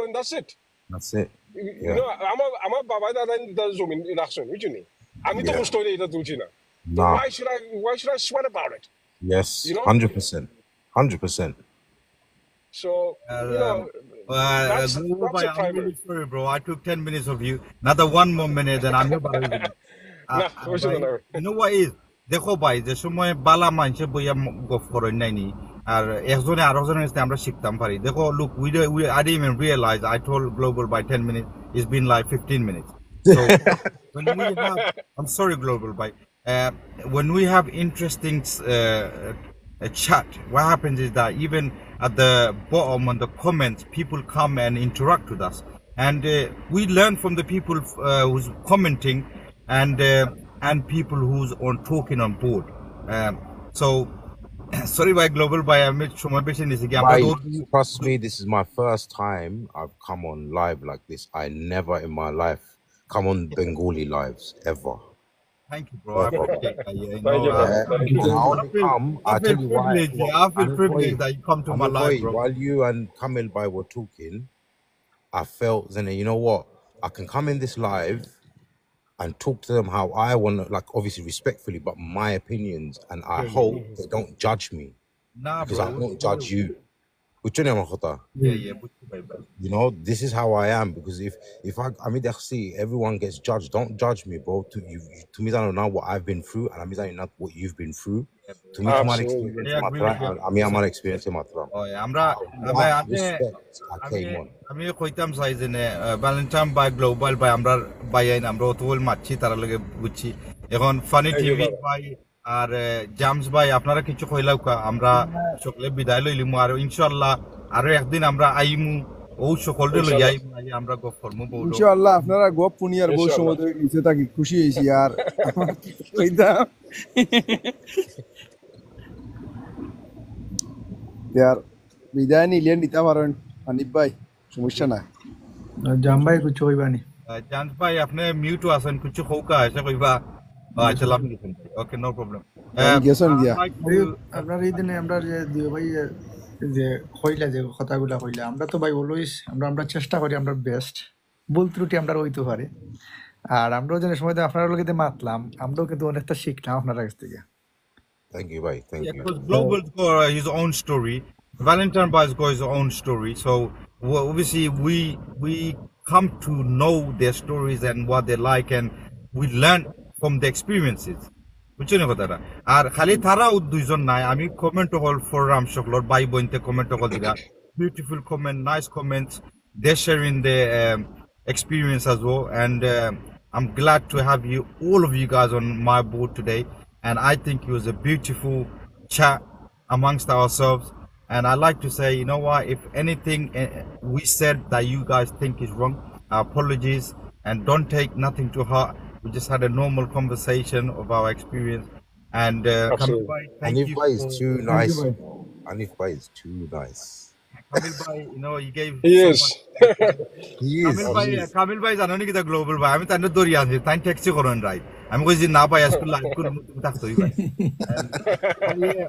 and that's it. That's it. You know, আমার বাবা দাদা জমি রাখছেন, বুঝছেন? আমি তো কষ্ট হইলে এটা তুলছি না। So Nah. why should I sweat about it? Yes. You know? 100%. 100%. So you know, that's Global a I'm primary. really sorry, bro. I took 10 minutes of you. Another one more minute, then I'm here. Nah, what's it on? You know what is? দেখো ভাই যে সময় বালা মানুষে বইয়া গপ করেন নাইনি আর একজনে আরেকজনের কাছে আমরা শিখতাম পারি দেখো look we I didn't even realize I told Global by 10 minutes it's been like 15 minutes so when we have I'm sorry Global by when we have interesting chat what happens is that even at the bottom on the comments people come and interact with us and we learn from the people who's commenting and people who's on talking on board. So sorry by Global by Trust me, this is my first time I've come on live like this. I never in my life come on Bengali lives ever. Thank you, bro. I appreciate that. Yeah, you Thank you, know, brother. Thank you. I only come, I I'll feel tell you why. privileged. Yeah, I feel privileged that you come to my live, bro. While you and Kamil Bhai were talking, I felt, Zene, you know what? I can come in this live and talk to them how I want to, like obviously respectfully, but my opinions, and I hope they don't judge me Nah, because bro. I won't judge you. Yeah. You know, this is how I am, because if I mean, see, everyone gets judged. Don't judge me, bro. To me, I don't know what I've been through, and I mean, I know what you've been through. To me, to my experience, Yeah, I agree with you. I mean, I'm not experiencing my trauma. Oh, yeah. আমরা Respect, I came on. আমি কইতাম চাই যে Valentine বাই global বাই আমরা বাই আইন আমরা অতল মারছি তারা লগে বুঝছি এখন ফানি টিভি বাই আর জামস ভাই আপনারা কিছু কইলাও আমরা সকলে বিদায় লইলিমু আর ইনশাআল্লাহ আরো একদিন আমরা আইমু ও সকলরে লইয়াই আমরা গপ করমু বউলো ইনশাআল্লাহ আপনারা গপ পুনি আর বহু ইনশাআল্লাহ সময় ধরে নিচে থাকি খুশি হয়েছি আর আমার কি কইতাম यार বিদায় নিলেন নিতে পারেন হানিফ ভাই সমস্যা নাই জাম ভাই কিছু কইবানি জান ভাই আপনি মিউট আছেন কিছু খৌকা আছে কইবা আচ্ছা লাভ ওকে নো প্রবলেম গেছেন গিয়া আপনার এই দিনে আমরা যে দিও ভাই যে কইলা যে কথাগুলা কইলা আমরা তো ভাই অলওয়েজ আমরা চেষ্টা করি আমরা বেস্ট ভুল ত্রুটি আমরা হইতে পারে আর আমরাও যে সময় আপনার লোকেতে মাতলাম আমরাও কিন্তু অনেকটা শিখলাম আপনার কাছ থেকে Thank you, bye. Thank you. because global got his own story. Valentine Boy's got his own story. So obviously we come to know their stories and what they like, and we learn from the experiences. বুঝছেন কথাটা আর খালি তারা দুইজন নাই আমি comment হল for Ram সকলর ভাই বোনতে কমেন্ট হল দিরা beautiful comment nice comments they sharing their experience as well, and I'm glad to have you all of you guys on my board today, and I think it was a beautiful chat amongst ourselves. And I like to say, you know what, if anything we said that you guys think is wrong, apologies, and don't take nothing to heart. We just had a normal conversation of our experience, and Kamil Absolutely. Bhai, thank Hanif you Bhai is for- too nice. Hanif Bhai is too nice. Kamil Bhai, you know, you gave He so is. much. He Kamil Bhai জানো নি কিটা global ভাই আমি তান্ডে দরি আছি তাই taxi করেন right আমি কইছি না ভাই আজকে লাইভ করে তুমি থাকতোই ভাই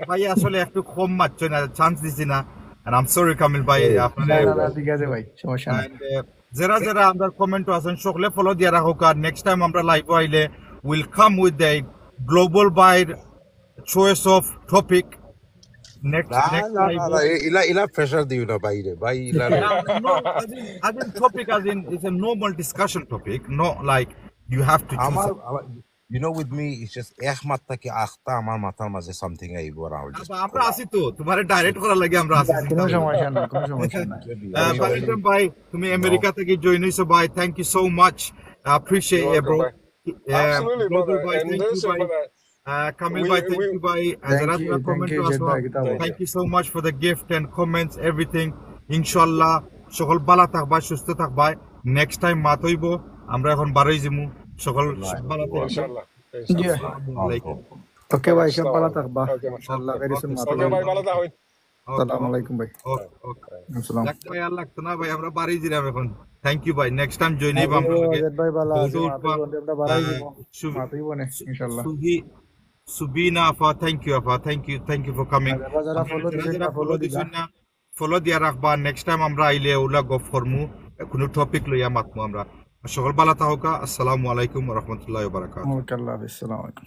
ভাই আসলে একটু কম মারছো না চান্স দিছি না and I'm sorry কামিল ভাই আপনারা ঠিক আছে ভাই সমস্যা নাই and যারা যারা আমরা কমেন্ট আছেন সকলে ফলো দিয়া রাখো আর নেক্সট টাইম আমরা লাইভ আইলে will come with the global বাইর choice of topic next live ila pressure diyo na bhai re bhai ila no, as in topic, as in it's a normal discussion topic, not like you have to choose. you know with me it's just ehmat taki akhta amar mathar maze something aibo and I will just আমরা আসি তো তোমার direct করার লাগে আমরা আসি কোনো সমস্যা নাই কোনো সমস্যা নাই ভালেন্টাইন ভাই তুমি আমেরিকা থেকে জয়েন হইছো ভাই thank you so much appreciate it bro Absolutely, brother. Bye, And thank you listen, bye brother, Kamil we- bhai thank we- you bye Thank you, Jet bhai, kita bhai. thank you so much for the gift and comments everything inshallah সকল ভালো থাকবা সুস্থ থাকবা next time মাত হইব আমরা এখন বারোই জিমু সকল ভালো থাকবা inshallah. Yeah. আসসালামু আলাইকুম ওকে ভাই সব ভালো থাকবা Okay, man. ইনশাআল্লাহ ভেরি সুন মাতা Okay, bye. ভালো থাকুন। আসসালামু আলাইকুম ভাই ওকে ওকে আসসালাম দেখ ভাই আর লাগতো না ভাই আমরা বাড়ি জিরাম এখন থ্যাংক ইউ ভাই নেক্সট টাইম জয়েন হইব আমরা লগে জেদ ভাই ভালো আছে বউটা উঠবা। আমরা বাড়াই দিব সু- মাতাই বনে ইনশাআল্লাহ Subina Afa, thank you for coming. যারা follow দিছেন না, follow দিবা। ফলো দিয়া রাখবা নেক্সট টাইম আমরা আইলে ওলা গপ করমু কোনো টপিক লইয়া মাতমু আমরা সকল ভালো থাকা আসসালামু আলাইকুম ওয়া রাহমাতুল্লাহি ওয়া বারাকাতুহু ওকে আল্লাহ হাফেজ আসসালামু আলাইকুম